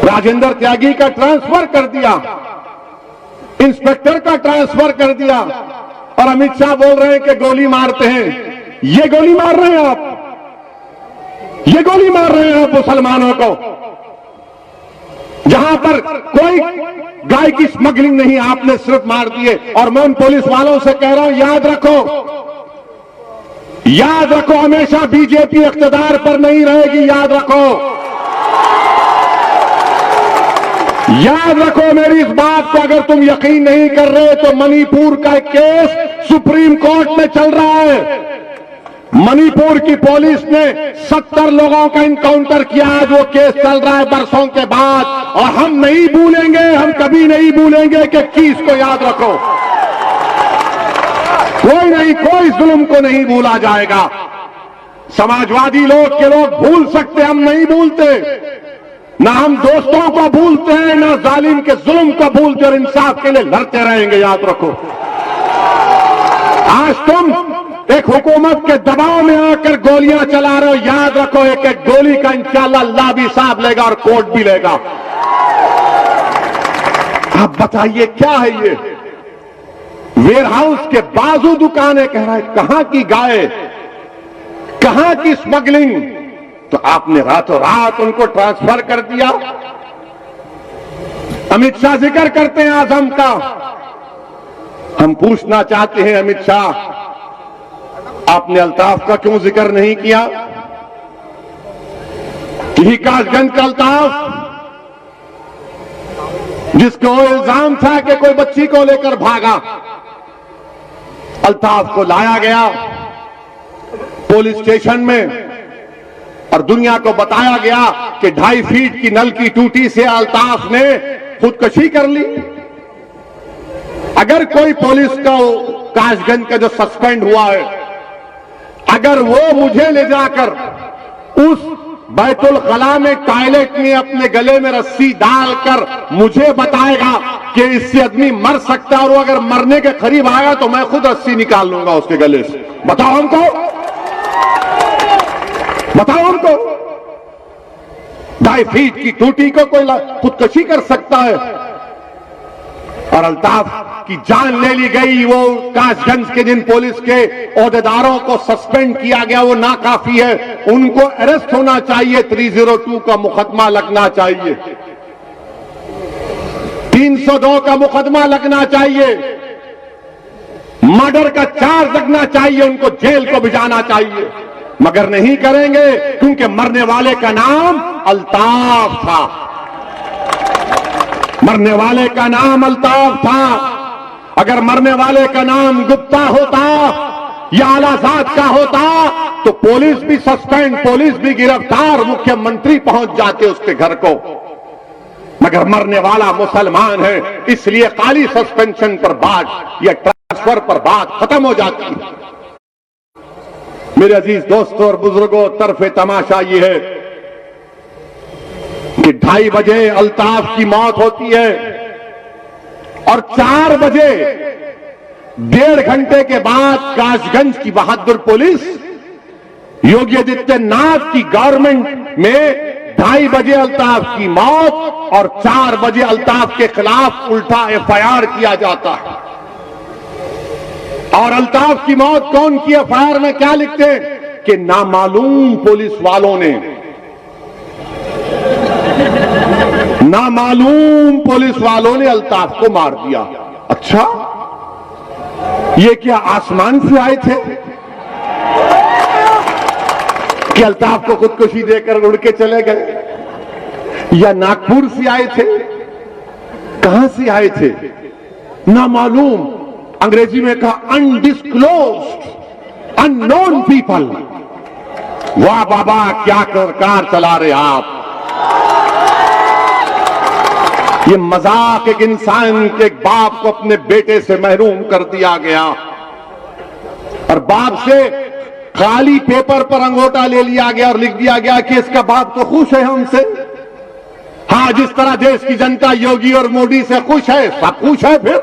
राजेंद्र त्यागी का ट्रांसफर कर दिया, इंस्पेक्टर का ट्रांसफर कर दिया। और अमित शाह बोल रहे हैं कि गोली मारते हैं। ये गोली मार रहे हैं आप, ये गोली मार रहे हैं आप मुसलमानों को, जहां पर कोई गाय की स्मगलिंग नहीं, आपने सिर्फ मार दिए। और मैं उन पुलिस वालों से कह रहा हूं, याद रखो, याद रखो, हमेशा बीजेपी इख्तिदार पर नहीं रहेगी, याद रखो, याद रखो मेरी इस बात को। अगर तुम यकीन नहीं कर रहे तो मणिपुर का एक केस सुप्रीम कोर्ट में चल रहा है। मणिपुर की पुलिस ने 70 लोगों का इनकाउंटर किया, आज वो केस चल रहा है बरसों के बाद, और हम नहीं भूलेंगे, हम कभी नहीं भूलेंगे कि 21 को याद रखो। कोई नहीं, कोई जुल्म को नहीं भूला जाएगा। समाजवादी लोग के लोग भूल सकते, हम नहीं भूलते। ना हम दोस्तों को भूलते हैं, ना जालिम के जुल्म को भूलते, और इंसाफ के लिए लड़ते रहेंगे, याद रखो। आज तुम एक हुकूमत के दबाव में आकर गोलियां चला रहे हो, याद रखो, एक एक गोली का इंशाअल्लाह अल्लाह भी हिसाब लेगा और कोर्ट भी लेगा। आप बताइए क्या है ये? वेयरहाउस के बाजू दुकानें, कह रहा है कहां की गाय, कहां की स्मगलिंग? तो आपने रातों रात उनको ट्रांसफर कर दिया। अमित शाह जिक्र करते हैं आजम का, हम पूछना चाहते हैं अमित शाह, आपने अल्ताफ का क्यों जिक्र नहीं किया? यही कासगंज का अल्ताफ, जिसको इल्जाम था कि कोई बच्ची को लेकर भागा, अल्ताफ को लाया गया पुलिस स्टेशन में और दुनिया को बताया गया कि 2.5 फीट की नल की टूटी से अल्ताफ ने खुदकुशी कर ली। अगर कोई पुलिस का कासगंज का जो सस्पेंड हुआ है, अगर वो मुझे ले जाकर उस बैतुल खला में टॉयलेट में अपने गले में रस्सी डालकर मुझे बताएगा कि इससे आदमी मर सकता है और वो अगर मरने के करीब आएगा तो मैं खुद रस्सी निकाल लूंगा उसके गले से, बताओ हमको, बताओ हमको। 2.5 फीट की टूटी को कोई खुदकुशी कर सकता है और अल्ताफ की जान ले ली गई। वो कासगंज के जिन पुलिस के ओहदेदारों को सस्पेंड किया गया वो नाकाफी है, उनको अरेस्ट होना चाहिए, 302 का मुकदमा लगना चाहिए, 302 का मुकदमा लगना चाहिए, मर्डर का चार्ज लगना चाहिए, उनको जेल को भिजाना चाहिए, मगर नहीं करेंगे क्योंकि मरने वाले का नाम अल्ताफ था, मरने वाले का नाम अल्ताफ था। अगर मरने वाले का नाम गुप्ता होता या आलाजाद का होता तो पुलिस भी सस्पेंड, पुलिस भी गिरफ्तार, मुख्यमंत्री पहुंच जाते उसके घर को, मगर मरने वाला मुसलमान है, इसलिए खाली सस्पेंशन पर बात या ट्रांसफर पर बात खत्म हो जाती है। मेरे अजीज दोस्तों और बुजुर्गों, तरफे तमाशा ये है कि 2:30 बजे अल्ताफ की मौत होती है और 4 बजे 1.5 घंटे के बाद कासगंज की बहादुर पुलिस योगी आदित्यनाथ की गवर्नमेंट में 2:30 बजे अल्ताफ की मौत और 4 बजे अल्ताफ के खिलाफ उल्टा FIR किया जाता है। और अल्ताफ की मौत कौन की FIR में क्या लिखते हैं कि नामालूम पुलिस वालों ने, नामालूम पुलिस वालों ने अल्ताफ को मार दिया। अच्छा, ये क्या आसमान से आए थे कि अल्ताफ को खुदकुशी देकर उड़ के चले गए, या नागपुर से आए थे, कहां से आए थे नामालूम, अंग्रेजी में कहा अनडिस्क्लोज्ड, अननोन पीपल। वाह बाबा, क्या सरकार चला रहे आप। ये मजाक, एक इंसान के एक बाप को अपने बेटे से महरूम कर दिया गया और बाप से खाली पेपर पर अंगूठा ले लिया गया और लिख दिया गया कि इसका बाप तो खुश है हमसे। हाँ, जिस तरह देश की जनता योगी और मोदी से खुश है, सब खुश है, फिर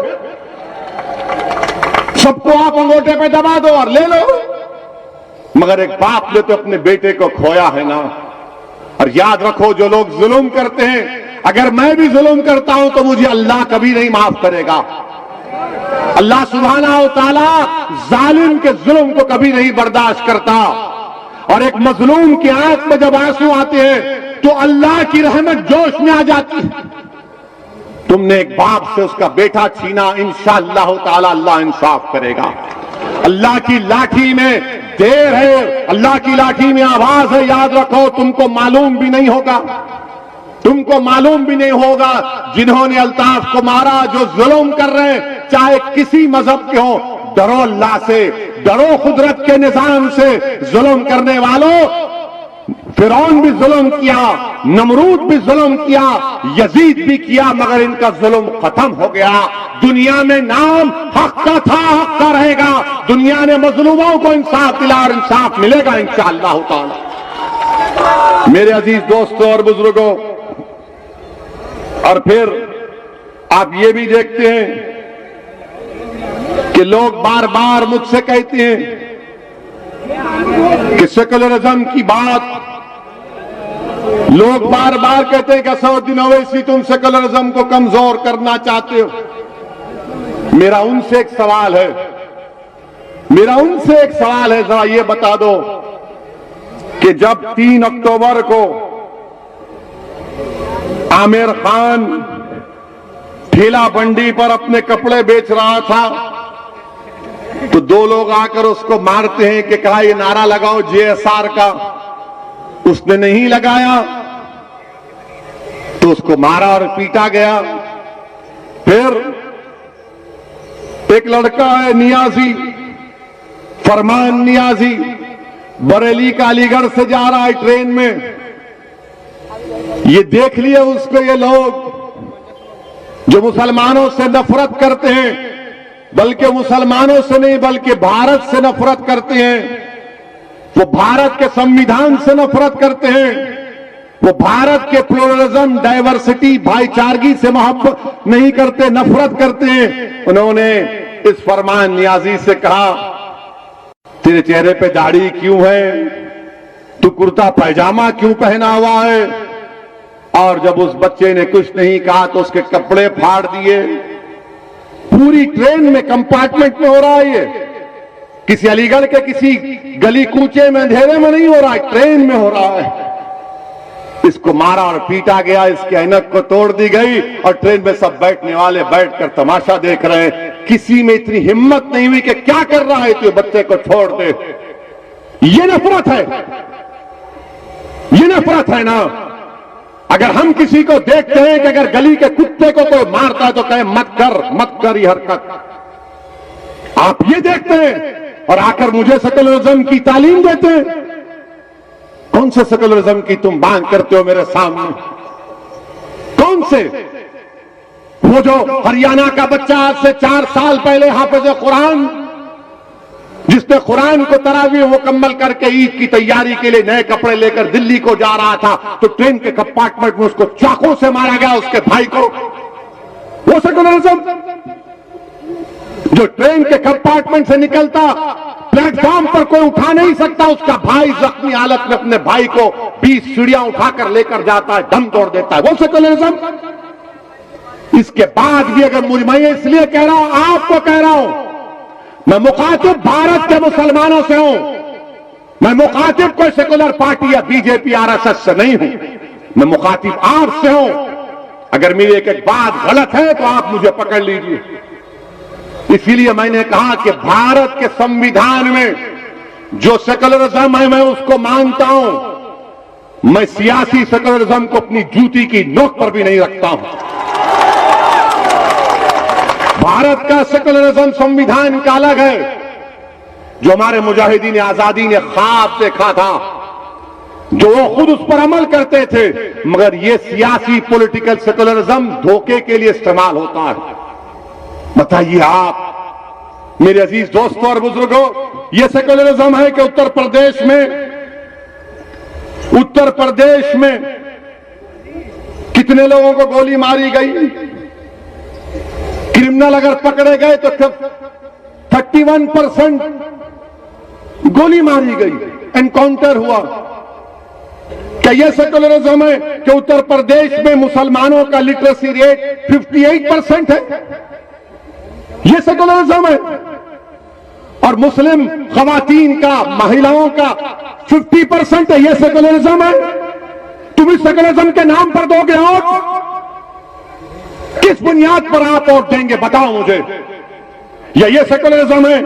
सबको आप अंगूठे पे दबा दो और ले लो, मगर एक बाप ने तो अपने बेटे को खोया है ना। और याद रखो, जो लोग जुल्म करते हैं, अगर मैं भी जुल्म करता हूं तो मुझे अल्लाह कभी नहीं माफ करेगा। अल्लाह सुब्हानहू व तआला जालिम के जुल्म को कभी नहीं बर्दाश्त करता। और एक मजलूम की आंख में जब आंसू आते हैं तो अल्लाह की रहमत जोश में आ जाती है। तुमने एक बाप से उसका बेटा छीना, इंशाअल्लाह ताला अल्लाह इंसाफ करेगा। अल्लाह की लाठी में देर है, अल्लाह की लाठी में आवाज है, याद रखो। तुमको मालूम भी नहीं होगा, तुमको मालूम भी नहीं होगा जिन्होंने अल्ताफ को मारा, जो जुल्म कर रहे हैं, चाहे किसी मजहब के हो, डरो अल्लाह से, डरो कुदरत के निजाम से। जुल्म करने वालों, फिरौन भी जुल्म किया, नमरूद भी जुल्म किया, यजीद भी किया, मगर इनका जुल्म खत्म हो गया। दुनिया में नाम हक का था, हक का रहेगा। दुनिया ने मजलूमों को इंसाफ दिला और इंसाफ मिलेगा इंशाअल्लाह ताला। मेरे अजीज दोस्तों और बुजुर्गों, और फिर आप ये भी देखते हैं कि लोग बार बार मुझसे कहते हैं कि सेकुलरिज्म की बात, लोग बार बार कहते हैं कि असदुद्दीन ओवैसी तुम सेकुलरिज्म को कमजोर करना चाहते हो। मेरा उनसे एक सवाल है, मेरा उनसे एक सवाल है, जरा ये बता दो कि जब 3 अक्टूबर को आमिर खान ठेला बंडी पर अपने कपड़े बेच रहा था तो 2 लोग आकर उसको मारते हैं कि कहा ये नारा लगाओ JSR का, उसने नहीं लगाया। तो उसको मारा और पीटा गया। फिर एक लड़का है नियाजी, फरमान नियाजी, बरेली का अलीगढ़ से जा रहा है ट्रेन में। ये देख लिए उसको ये लोग जो मुसलमानों से नफरत करते हैं, बल्कि मुसलमानों से नहीं बल्कि भारत से नफरत करते हैं, वो भारत के संविधान से नफरत करते हैं, वो भारत के प्लुरलिज्म, डाइवर्सिटी, भाईचारगी से मोहब्बत नहीं करते, नफरत करते हैं। उन्होंने इस फरमान नियाजी से कहा, तेरे चेहरे पे दाढ़ी क्यों है, तू कुर्ता पैजामा क्यों पहना हुआ है? और जब उस बच्चे ने कुछ नहीं कहा तो उसके कपड़े फाड़ दिए। पूरी ट्रेन में कंपार्टमेंट में हो रहा है, ये किसी अलीगढ़ के किसी गली कूचे में अंधेरे में नहीं हो रहा है, ट्रेन में हो रहा है। इसको मारा और पीटा गया, इसकी ऐनक को तोड़ दी गई और ट्रेन में सब बैठने वाले बैठकर तमाशा देख रहे हैं। किसी में इतनी हिम्मत नहीं हुई कि क्या कर रहा है तू, बच्चे को छोड़ दे। ये नफरत है, ये नफरत है ना। अगर हम किसी को देखते हैं कि अगर गली के कुत्ते को कोई मारता है तो कहे मत कर ये हरकत। आप ये देखते हैं और आकर मुझे सेकुलरिज्म की तालीम देते हैं। कौन से सेकुलरिज्म की तुम बात करते हो मेरे सामने? कौन से? वो जो हरियाणा का बच्चा आज से 4 साल पहले हाफिज कुरान, जिसने कुरान को तरावी मुकम्मल करके ईद की तैयारी के लिए नए कपड़े लेकर दिल्ली को जा रहा था, तो ट्रेन के कंपार्टमेंट में उसको चाकू से मारा गया, उसके भाई को। वो सेकुलरिज्म जो ट्रेन के कंपार्टमेंट से निकलता, प्लेटफॉर्म पर कोई उठा नहीं सकता, उसका भाई जख्मी हालत में अपने भाई को 20 सीढ़ियां उठाकर लेकर जाता है, दम तोड़ देता है। वो सेकुलरिज्म। इसके बाद भी अगर मैं इसलिए कह रहा हूं, आपको कह रहा हूं, मैं मुखातिब भारत के मुसलमानों से हूं, मैं मुखातिब कोई सेकुलर पार्टी या बीजेपी आरएसएस से नहीं हूं, मैं मुखातिब आपसे हूं। अगर मेरी एक बात गलत है तो आप मुझे पकड़ लीजिए। इसीलिए मैंने कहा कि भारत के संविधान में जो सेकुलरिज्म है मैं उसको मानता हूं। मैं सियासी सेकुलरिज्म को अपनी जूती की नोक पर भी नहीं रखता हूं। भारत का सेकुलरिज्म संविधान का अलग है, जो हमारे मुजाहिदीन आजादी ने ख्वाब देखा था, जो वो खुद उस पर अमल करते थे, मगर ये सियासी पॉलिटिकल सेकुलरिज्म धोखे के लिए इस्तेमाल होता है। बताइए आप मेरे अजीज दोस्तों और बुजुर्गों, ये सेकुलरिज्म है कि उत्तर प्रदेश में कितने लोगों को गोली मारी गई? क्रिमिनल अगर पकड़े गए तो 31% गोली मारी गई, एनकाउंटर हुआ। क्या यह सेकुलरिज्म है कि उत्तर प्रदेश में मुसलमानों का लिटरेसी रेट 58% है? यह सेकुलरिज्म है। और मुस्लिम खवातीन का, महिलाओं का 50% है, यह सेकुलरिज्म है। तुम इस सेकुलरिज्म के नाम पर दोगे वोट? किस बुनियाद पर आप वोट देंगे बताओ मुझे। या ये सेकुलरिज्म है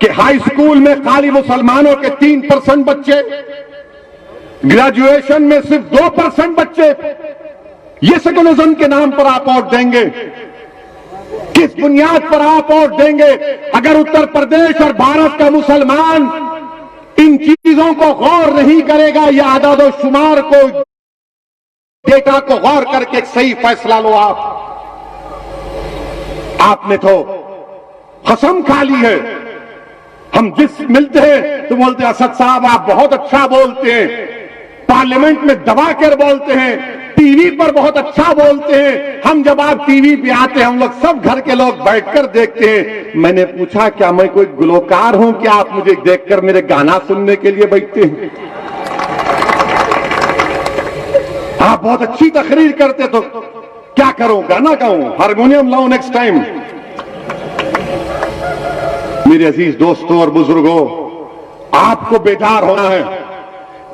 कि हाई स्कूल में खाली मुसलमानों के 3% बच्चे, ग्रेजुएशन में सिर्फ 2% बच्चे, ये सेकुलरिज्म के नाम पर आप वोट देंगे? किस बुनियाद पर आप वोट देंगे? अगर उत्तर प्रदेश और भारत का मुसलमान इन चीजों को गौर नहीं करेगा, या आदाद शुमार को, डेटा को गौर करके एक सही फैसला लो। आपने तो कसम खा ली है। हम जिस मिलते हैं तो बोलते हैं असद साहब आप बहुत अच्छा बोलते हैं, पार्लियामेंट में दबा कर बोलते हैं, टीवी पर बहुत अच्छा बोलते हैं। हम जब आप टीवी पे आते हैं, हम लोग सब घर के लोग बैठकर देखते हैं। मैंने पूछा क्या मैं कोई गुलकार हूं क्या आप मुझे देखकर मेरे गाना सुनने के लिए बैठते हैं? आप बहुत अच्छी तकरीर करते तो क्या करूं, गाना गाऊं, हारमोनियम लाऊं नेक्स्ट टाइम? मेरे अजीज दोस्तों और बुजुर्गों, आपको बेदार होना है।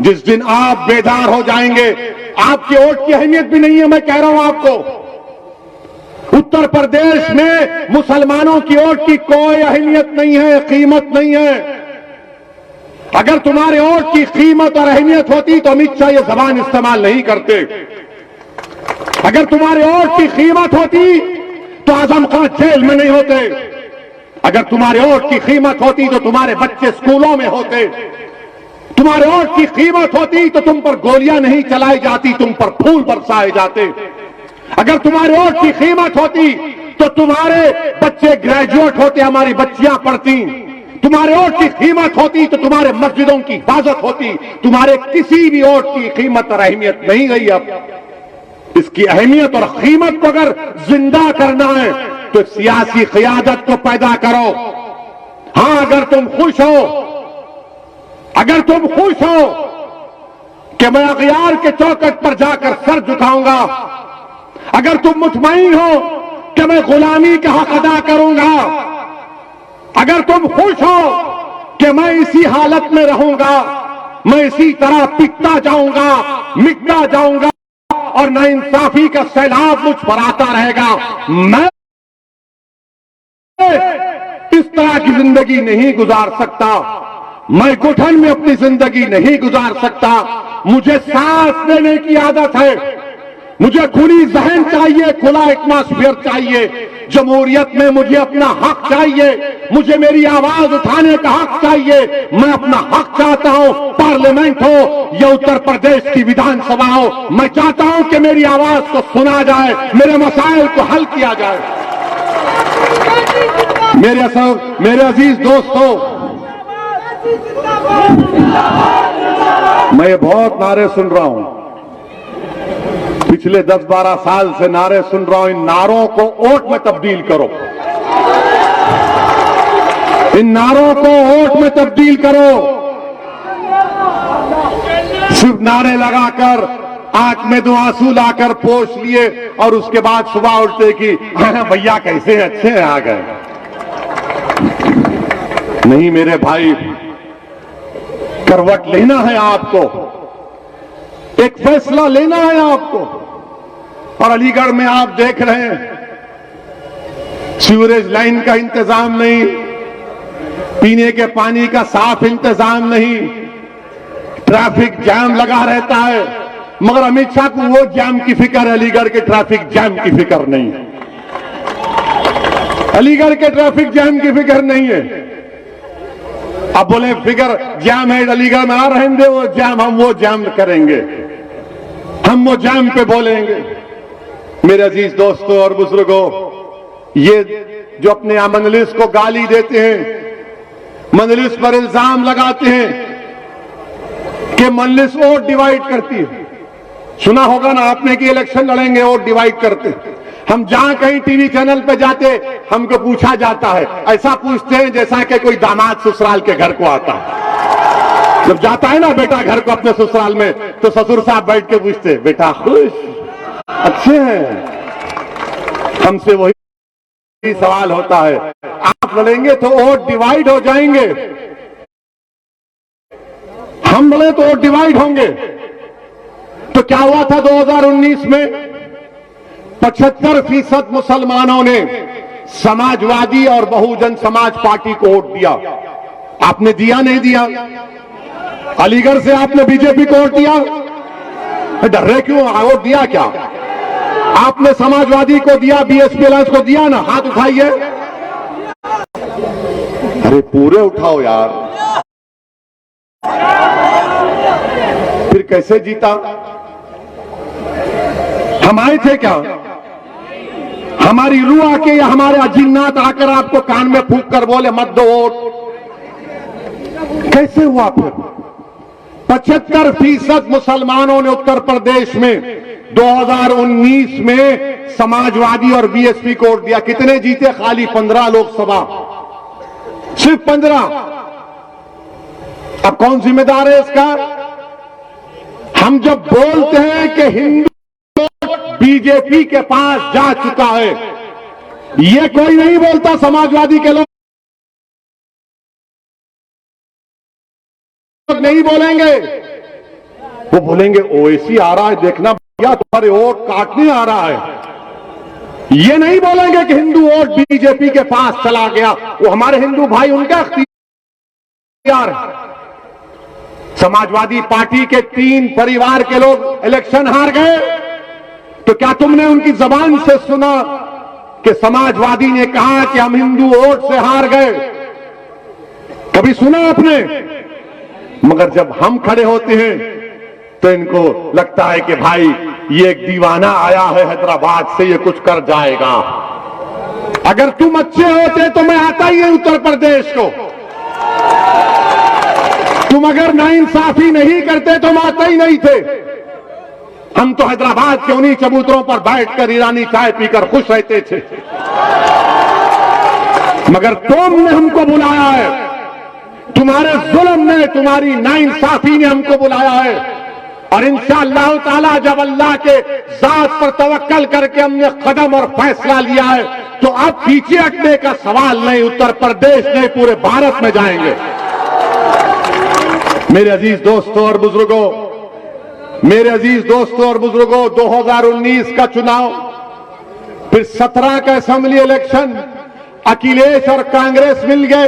जिस दिन आप बेदार हो जाएंगे, आपके वोट की अहमियत भी नहीं है। मैं कह रहा हूं आपको, उत्तर प्रदेश में मुसलमानों की वोट की कोई अहमियत नहीं है, कीमत नहीं है। अगर तुम्हारे वोट की कीमत और अहमियत होती तो अमित शाह ये जबान इस्तेमाल नहीं करते। अगर तुम्हारे वोट की कीमत होती तो आजम खान जेल में नहीं होते। अगर तुम्हारे वोट की कीमत होती तो तुम्हारे बच्चे स्कूलों में होते। तुम्हारे वोट की कीमत होती तो तुम पर गोलियां नहीं चलाई जाती, तुम पर फूल बरसाए जाते। अगर तुम्हारे वोट की कीमत होती तो तुम्हारे बच्चे ग्रेजुएट होते, हमारी बच्चियां पढ़ती। तुम्हारे वोट की कीमत होती तो तुम्हारे मस्जिदों की हिफाजत होती। तुम्हारे किसी भी वोट की कीमत और अहमियत नहीं रही। अब इसकी अहमियत और कीमत को अगर जिंदा करना है तो सियासी क़यादत को पैदा करो। हां, अगर तुम खुश हो कि मैं अगयार के चौखट पर जाकर सर झुकाऊंगा, अगर तुम मुतमईन हो कि मैं गुलामी का हक अदा करूंगा, अगर तुम खुश हो कि मैं इसी हालत में रहूंगा, मैं इसी तरह पिटता जाऊंगा, मिटता जाऊंगा और नाइंसाफी का सैलाब मुझ पर आता रहेगा, मैं इस तरह की जिंदगी नहीं गुजार सकता। मैं घुटन में अपनी जिंदगी नहीं गुजार सकता। मुझे सांस लेने की आदत है, मुझे खुली जहन चाहिए, खुला एटमॉस्फेयर चाहिए। जमहूरियत में मुझे अपना हक चाहिए, मुझे मेरी आवाज उठाने का हक चाहिए। मैं अपना हक चाहता हूं, पार्लियामेंट हो या उत्तर प्रदेश की विधानसभा हो, मैं चाहता हूं कि मेरी आवाज को सुना जाए, मेरे मसाइल को हल किया जाए। मेरे अजीज दोस्तों, मैं बहुत नारे सुन रहा हूं, पिछले 10-12 साल से नारे सुन रहा हूं। इन नारों को वोट में तब्दील करो, इन नारों को वोट में तब्दील करो। सिर्फ नारे लगाकर आंख में 2 आंसू लाकर पोंछ लिए और उसके बाद सुबह उठते कि भैया कैसे अच्छे आ गए। नहीं मेरे भाई, करवट लेना है आपको, एक फैसला लेना है आपको। और अलीगढ़ में आप देख रहे हैं सीवरेज लाइन का इंतजाम नहीं, पीने के पानी का साफ इंतजाम नहीं, ट्रैफिक जाम लगा रहता है। मगर अमित शाह को वो जाम की फिक्र है, अलीगढ़ के ट्रैफिक जाम की फिक्र नहीं है। अलीगढ़ के ट्रैफिक जाम की फिक्र नहीं है। अब बोले फिक्र जाम है अलीगढ़ में, आ रहने दे वो जाम, हम वो जाम करेंगे, हम वो जाम पे बोलेंगे। मेरे अजीज दोस्तों और बुजुर्गों, ये जो अपने यहां मजलिस को गाली देते हैं, मजलिस पर इल्जाम लगाते हैं कि मजलिस वोट डिवाइड करती है। सुना होगा ना आपने कि इलेक्शन लड़ेंगे वोट डिवाइड करते। हम जहां कहीं टीवी चैनल पे जाते हमको पूछा जाता है, ऐसा पूछते हैं जैसा कि कोई दामाद ससुराल के घर को आता है। जब जाता है ना बेटा घर को अपने ससुराल में, तो ससुर साहब बैठ के पूछते, बेटा खुश, अच्छे हैं। हमसे वही सवाल होता है, आप लड़ेंगे तो वोट डिवाइड हो जाएंगे, हम लड़े तो वोट डिवाइड होंगे। तो क्या हुआ था 2019 में? 75% मुसलमानों ने समाजवादी और बहुजन समाज पार्टी को वोट दिया। आपने दिया नहीं दिया? अलीगढ़ से आपने बीजेपी को वोट दिया? डर रहे क्यों? वोट दिया क्या? आपने समाजवादी को दिया, बीएसपी अलायंस को दिया ना? हाथ उठाइए। अरे पूरे उठाओ यार। फिर कैसे जीता? हम आए थे क्या? हमारी रूह आके या हमारे अजिन्नात आकर आपको कान में फूंक कर बोले मत दो वोट? कैसे हुआ फिर? 75% मुसलमानों ने उत्तर प्रदेश में 2019 में समाजवादी और बीएसपी को वोट दिया। कितने जीते? खाली 15 लोकसभा, सिर्फ 15। अब कौन जिम्मेदार है इसका? हम जब बोलते हैं कि हिंदू बीजेपी के पास जा चुका है, ये कोई नहीं बोलता। समाजवादी के लोग नहीं बोलेंगे, वो बोलेंगे ओवैसी आ रहा है, देखना भैया तुम्हारे वोट काटने आ रहा है। ये नहीं बोलेंगे कि हिंदू वोट बीजेपी के पास चला गया, वो हमारे हिंदू भाई, उनका इख्तियार है। समाजवादी पार्टी के 3 परिवार के लोग इलेक्शन हार गए, तो क्या तुमने उनकी जबान से सुना कि समाजवादी ने कहा कि हम हिंदू वोट से हार गए? कभी सुना आपने? मगर जब हम खड़े होते हैं तो इनको लगता है कि भाई ये एक दीवाना आया है हैदराबाद से, ये कुछ कर जाएगा। अगर तुम अच्छे होते तो मैं आता ही नहीं उत्तर प्रदेश को। तुम अगर नाइंसाफी नहीं करते तो हम आते ही नहीं थे। हम तो हैदराबाद के उन्हीं चबूतरों पर बैठकर ईरानी चाय पीकर खुश रहते थे। मगर तुमने हमको बुलाया है, तुम्हारे जुल्म ने, तुम्हारी नाइंसाफी ने हमको बुलाया है। और इंशाअल्लाह ताला जब अल्लाह के जात पर तवक्कल करके हमने कदम और फैसला लिया है तो अब पीछे हटने का सवाल नहीं। उत्तर प्रदेश नहीं, पूरे भारत में जाएंगे। मेरे अजीज दोस्तों और बुजुर्गों, मेरे अजीज दोस्तों और बुजुर्गों, 2019 का चुनाव, फिर 17 का असेंबली इलेक्शन, अखिलेश और कांग्रेस मिल गए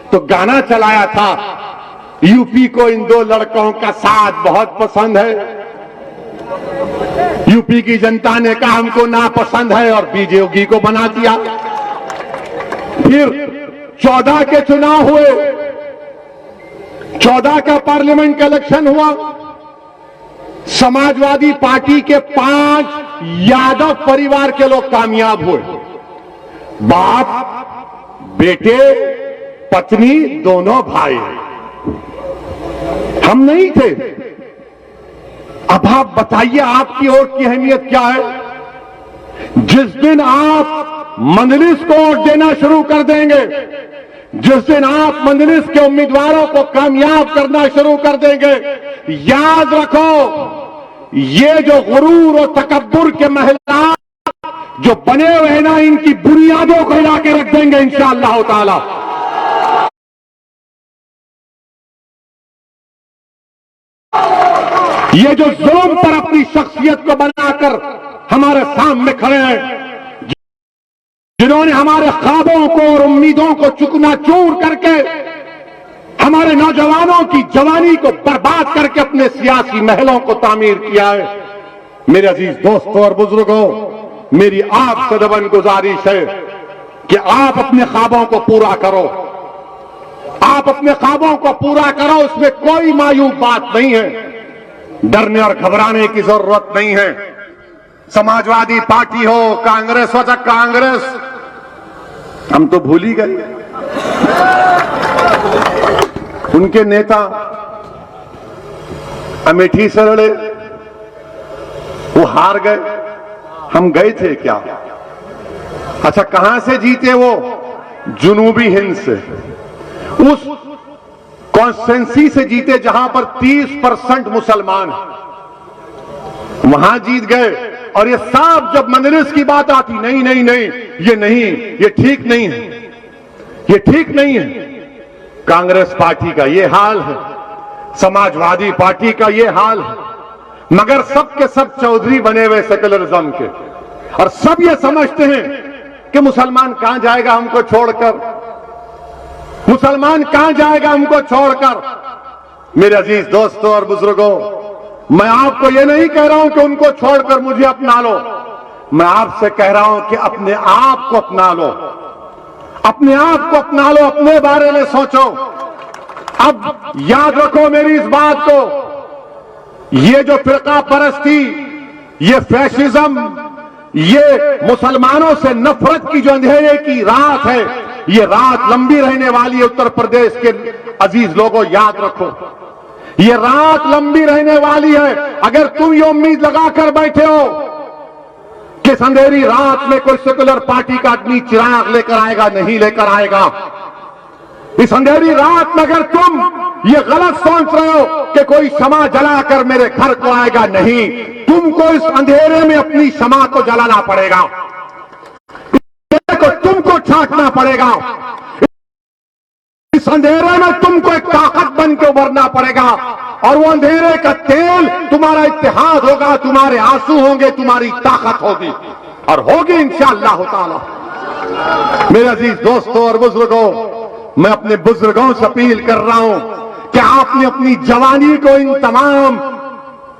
तो गाना चलाया था, यूपी को इन दो लड़कों का साथ बहुत पसंद है। यूपी की जनता ने कहा हमको नापसंद है और बीजेपी को बना दिया। फिर 14 के चुनाव हुए, 14 का पार्लियामेंट का इलेक्शन हुआ। समाजवादी पार्टी के 5 यादव परिवार के लोग कामयाब हुए। बाप, बेटे, पत्नी, दोनों भाई। हम नहीं थे। अब आप बताइए आपकी वोट की अहमियत क्या है? जिस दिन आप मजलिस को वोट देना शुरू कर देंगे, जिस दिन आप मजलिस के उम्मीदवारों को कामयाब करना शुरू कर देंगे, याद रखो ये जो गुरूर और तकब्बुर के महल जो बने हुए हैं ना, इनकी बुनियादों को हिला के रख देंगे इंशाअल्लाह ताला। ये जो जुल्म पर अपनी शख्सियत को बनाकर हमारे सामने खड़े हैं, जिन्होंने हमारे ख्वाबों को और उम्मीदों को चूकना-चूर करके हमारे नौजवानों की जवानी को बर्बाद करके अपने सियासी महलों को तामीर किया है। मेरे अजीज दोस्तों और बुजुर्गों, मेरी आपसे दबन गुजारिश है कि आप अपने ख्वाबों को पूरा करो। आप अपने ख्वाबों को पूरा करो, उसमें कोई मायूब बात नहीं है। डरने और घबराने की जरूरत नहीं है। समाजवादी पार्टी हो, कांग्रेस हो, चाहे कांग्रेस, हम तो भूल ही गए। उनके नेता अमेठी से लड़े, वो हार गए। हम गए थे क्या? अच्छा, कहां से जीते वो? जुनूबी हिंद से, उस कॉन्स्टिट्यूंसी से जीते जहां पर 30% मुसलमान हैं, वहां जीत गए। और ये साफ जब मजलिस की बात आती, नहीं नहीं नहीं, ये नहीं, ये ठीक नहीं है, ये ठीक नहीं है। कांग्रेस पार्टी का ये हाल है, समाजवादी पार्टी का ये हाल है। मगर सब के सब चौधरी बने हुए सेकुलरिज्म के, और सब ये समझते हैं कि मुसलमान कहां जाएगा हमको छोड़कर, मुसलमान कहां जाएगा हमको छोड़कर। मेरे अजीज दोस्तों और बुजुर्गों, मैं आपको ये नहीं कह रहा हूं कि उनको छोड़कर मुझे अपना लो। मैं आपसे कह रहा हूं कि अपने आप को अपना लो, अपने आप को अपना लो, अपने बारे में सोचो। अब याद रखो मेरी इस बात को, ये जो फिरका परस्ती, ये फैशिज्म, ये मुसलमानों से नफरत की जो अंधेरे की रात है, ये रात लंबी रहने वाली है। उत्तर प्रदेश के अजीज लोगों, याद रखो, ये रात लंबी रहने वाली है। अगर तुम ये उम्मीद लगाकर बैठे हो कि इस अंधेरी रात में कोई सेकुलर पार्टी का आदमी चिराग लेकर आएगा, नहीं लेकर आएगा। इस अंधेरी रात में अगर तुम ये गलत सोच रहे हो कि कोई क्षमा जलाकर मेरे घर को आएगा, नहीं, तुमको इस अंधेरे में अपनी क्षमा को जलाना पड़ेगा, को तुमको छांटना पड़ेगा। इस अंधेरे में तुमको एक ताकत बन के उभरना पड़ेगा, और वो अंधेरे का तेल तुम्हारा इत्तेहाद होगा, तुम्हारे आंसू होंगे, तुम्हारी ताकत होगी, और होगी इंशाअल्लाह ताला। मेरे अजीज दोस्तों और बुजुर्गों, मैं अपने बुजुर्गों से अपील कर रहा हूं कि आपने अपनी जवानी को इन तमाम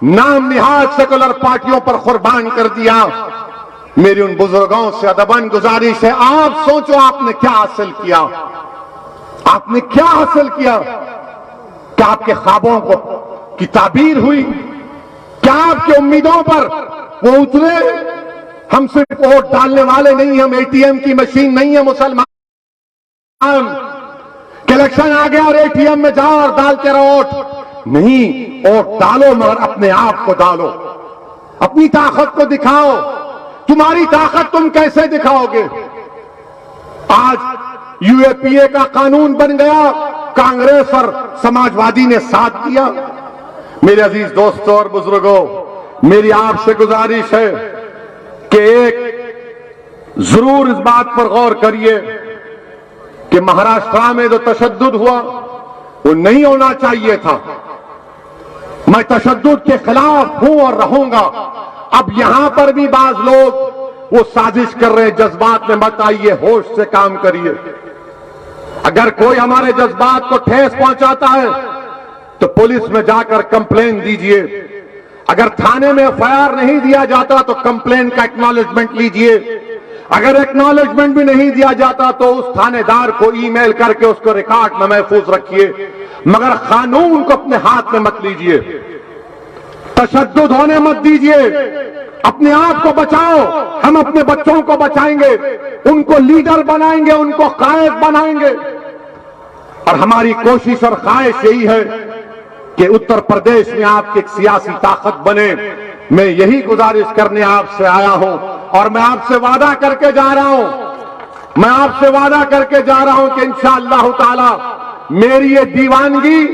नाम निहाद सेकुलर पार्टियों पर कुर्बान कर दिया। मेरी उन बुजुर्गों से अदबन गुजारिश है, आप सोचो आपने क्या हासिल किया, आपने क्या हासिल किया? क्या आपके ख्वाबों को की ताबीर हुई? क्या आपकी उम्मीदों पर वो उतरे? हम सिर्फ वोट डालने वाले नहीं, हम एटीएम की मशीन नहीं है मुसलमान। इलेक्शन आ गया और एटीएम में जाओ और डालते रहो वोट नहीं, वोट डालो मगर अपने आप को डालो, अपनी ताकत को दिखाओ। तुम्हारी ताकत तुम कैसे दिखाओगे? आज यूएपीए का कानून बन गया, कांग्रेस और समाजवादी ने साथ दिया। मेरे अजीज दोस्तों और बुजुर्गों, मेरी आपसे गुजारिश है कि एक जरूर इस बात पर गौर करिए कि महाराष्ट्र में जो तशद्दुद हुआ वो नहीं होना चाहिए था। मैं तशद्दुद के खिलाफ हूं और रहूंगा। अब यहां पर भी बाज लोग वो साजिश कर रहे हैं, जज्बात में मत आइए, होश से काम करिए। अगर कोई हमारे जज्बात को ठेस पहुंचाता है तो पुलिस में जाकर कंप्लेन दीजिए। अगर थाने में एफआईआर नहीं दिया जाता तो कंप्लेन का एक्नॉलेजमेंट लीजिए। अगर एक्नॉलेजमेंट भी नहीं दिया जाता तो उस थानेदार को ईमेल करके उसको रिकॉर्ड में महफूज रखिए, मगर कानून को अपने हाथ में मत लीजिए, तशद्दुद होने मत दीजिए। अपने आप को बचाओ, हम अपने बच्चों को बचाएंगे, उनको लीडर बनाएंगे, उनको कायद बनाएंगे। और हमारी कोशिश और ख्वाहिश यही है कि उत्तर प्रदेश में आपकी एक सियासी ताकत बने। मैं यही गुजारिश करने आपसे आया हूं और मैं आपसे वादा करके जा रहा हूं, मैं आपसे वादा करके जा रहा हूं कि इंशाअल्लाह ताला मेरी ये दीवानगी,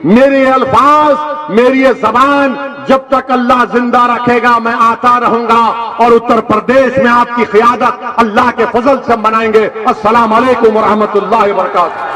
मेरे ये अल्फाज, मेरी ये जबान जब तक अल्लाह जिंदा रखेगा मैं आता रहूंगा और उत्तर प्रदेश में आपकी क़ियादत अल्लाह के फजल से मनाएंगे। अस्सलाम वालेकुम व रहमतुल्लाहि व बरकातहू।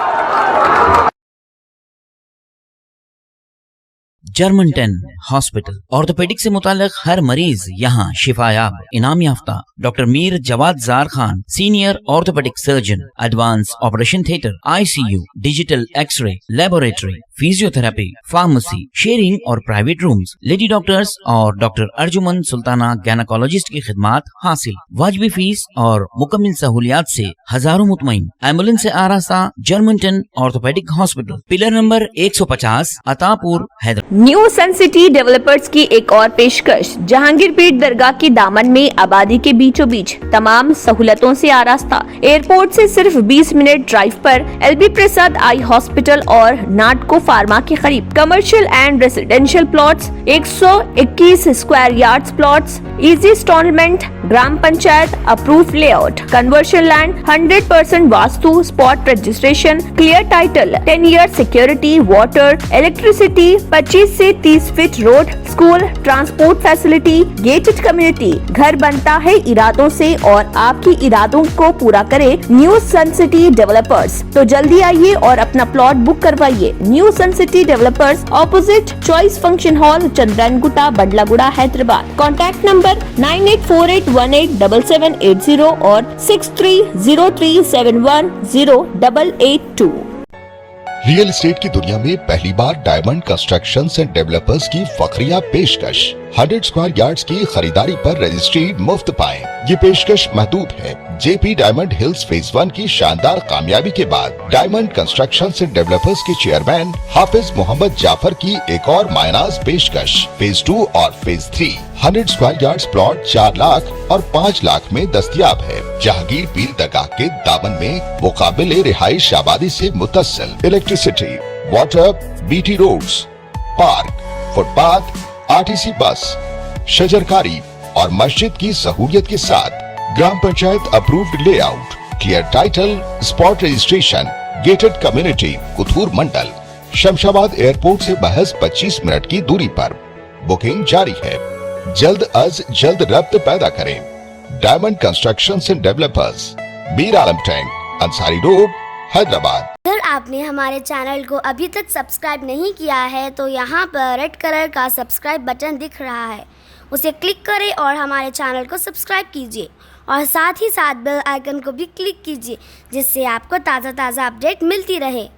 जर्मनटन हॉस्पिटल ऑर्थोपेडिक से मुताल्लिक हर मरीज यहाँ शिफायाब। इनाम याफ्ता doctor Mir Jawad Jar Khan, senior orthopaedic surgeon, advance operation theatre, ICU, digital X ray, laboratory, physiotherapy, pharmacy, sharing और प्राइवेट रूम्स, लेडी डॉक्टर्स और डॉक्टर अर्जुमन सुल्ताना गैनाकोलॉजिस्ट की खिदमात हासिल। वाजिबी फीस और मुकम्मल सहूलियात से हजारों मुतमईन। एम्बुलेंस से आरास्ता Germanten orthopaedic hospital, pillar number 150, Attapur, Hyderabad. New sun city developers की एक और पेशकश। जहांगीर पीर दरगाह के दामन में आबादी के बीचों बीच तमाम सहूलतों से आरास्ता। एयरपोर्ट से सिर्फ 20 मिनट ड्राइव पर एलबी प्रसाद आई हॉस्पिटल और नाटको फार्मा के करीब। Commercial and residential plots, 121 square yards plots, easy instalment, gram panchayat approve layout, conversion land, 100% vastu, spot registration, clear title, 10 year security, water, electricity, 25 से 30 feet road, school, transport facility, gated community. घर बनता है इरादों से और आपकी इरादों को पूरा करे न्यू सन सिटी डेवलपर्स। तो जल्दी आइए और अपना प्लॉट बुक करवाइए। New sun city developers, opposite choice function hall, Chandrayangutta, Badlaguda, Hyderabad. Contact number 9848187780 और 6303710882। रियल एस्टेट की दुनिया में पहली बार डायमंड कंस्ट्रक्शंस एंड डेवलपर्स की फखरिया पेशकश। 100 स्क्वायर यार्ड्स की खरीदारी पर रजिस्ट्री मुफ्त पाएं। ये पेशकश महदूद है। जेपी डायमंड हिल्स फेज 1 की शानदार कामयाबी के बाद डायमंड कंस्ट्रक्शंस एंड डेवलपर्स के चेयरमैन हाफिज मोहम्मद जाफर की एक और मायनाज पेशकश। फेज 2 और phase 3 100 square yards plot 4 lakh और 5 लाख में दस्तयाब है। जहांगीर पीर दरगाह के दामन में मुकाबिले रिहाइश आबादी से मुतस्सिल electricity, water, BT roads, park, footpath, RTC bus, शजरकारी और मस्जिद की सहूलियत के साथ ग्राम panchayat approved layout, clear title, spot registration, gated community, Kothur mandal, Shamshabad airport से महज 25 मिनट की दूरी पर। बुकिंग जारी है। जल्द अज जल्द रब्त पैदा करें। Diamond constructions and developers, Mir Alam tank, Ansari road, Hyderabad. अगर आपने हमारे चैनल को अभी तक सब्सक्राइब नहीं किया है तो यहाँ पर रेड कलर का सब्सक्राइब बटन दिख रहा है, उसे क्लिक करें और हमारे चैनल को सब्सक्राइब कीजिए और साथ ही साथ बेल आइकन को भी क्लिक कीजिए, जिससे आपको ताज़ा अपडेट मिलती रहे।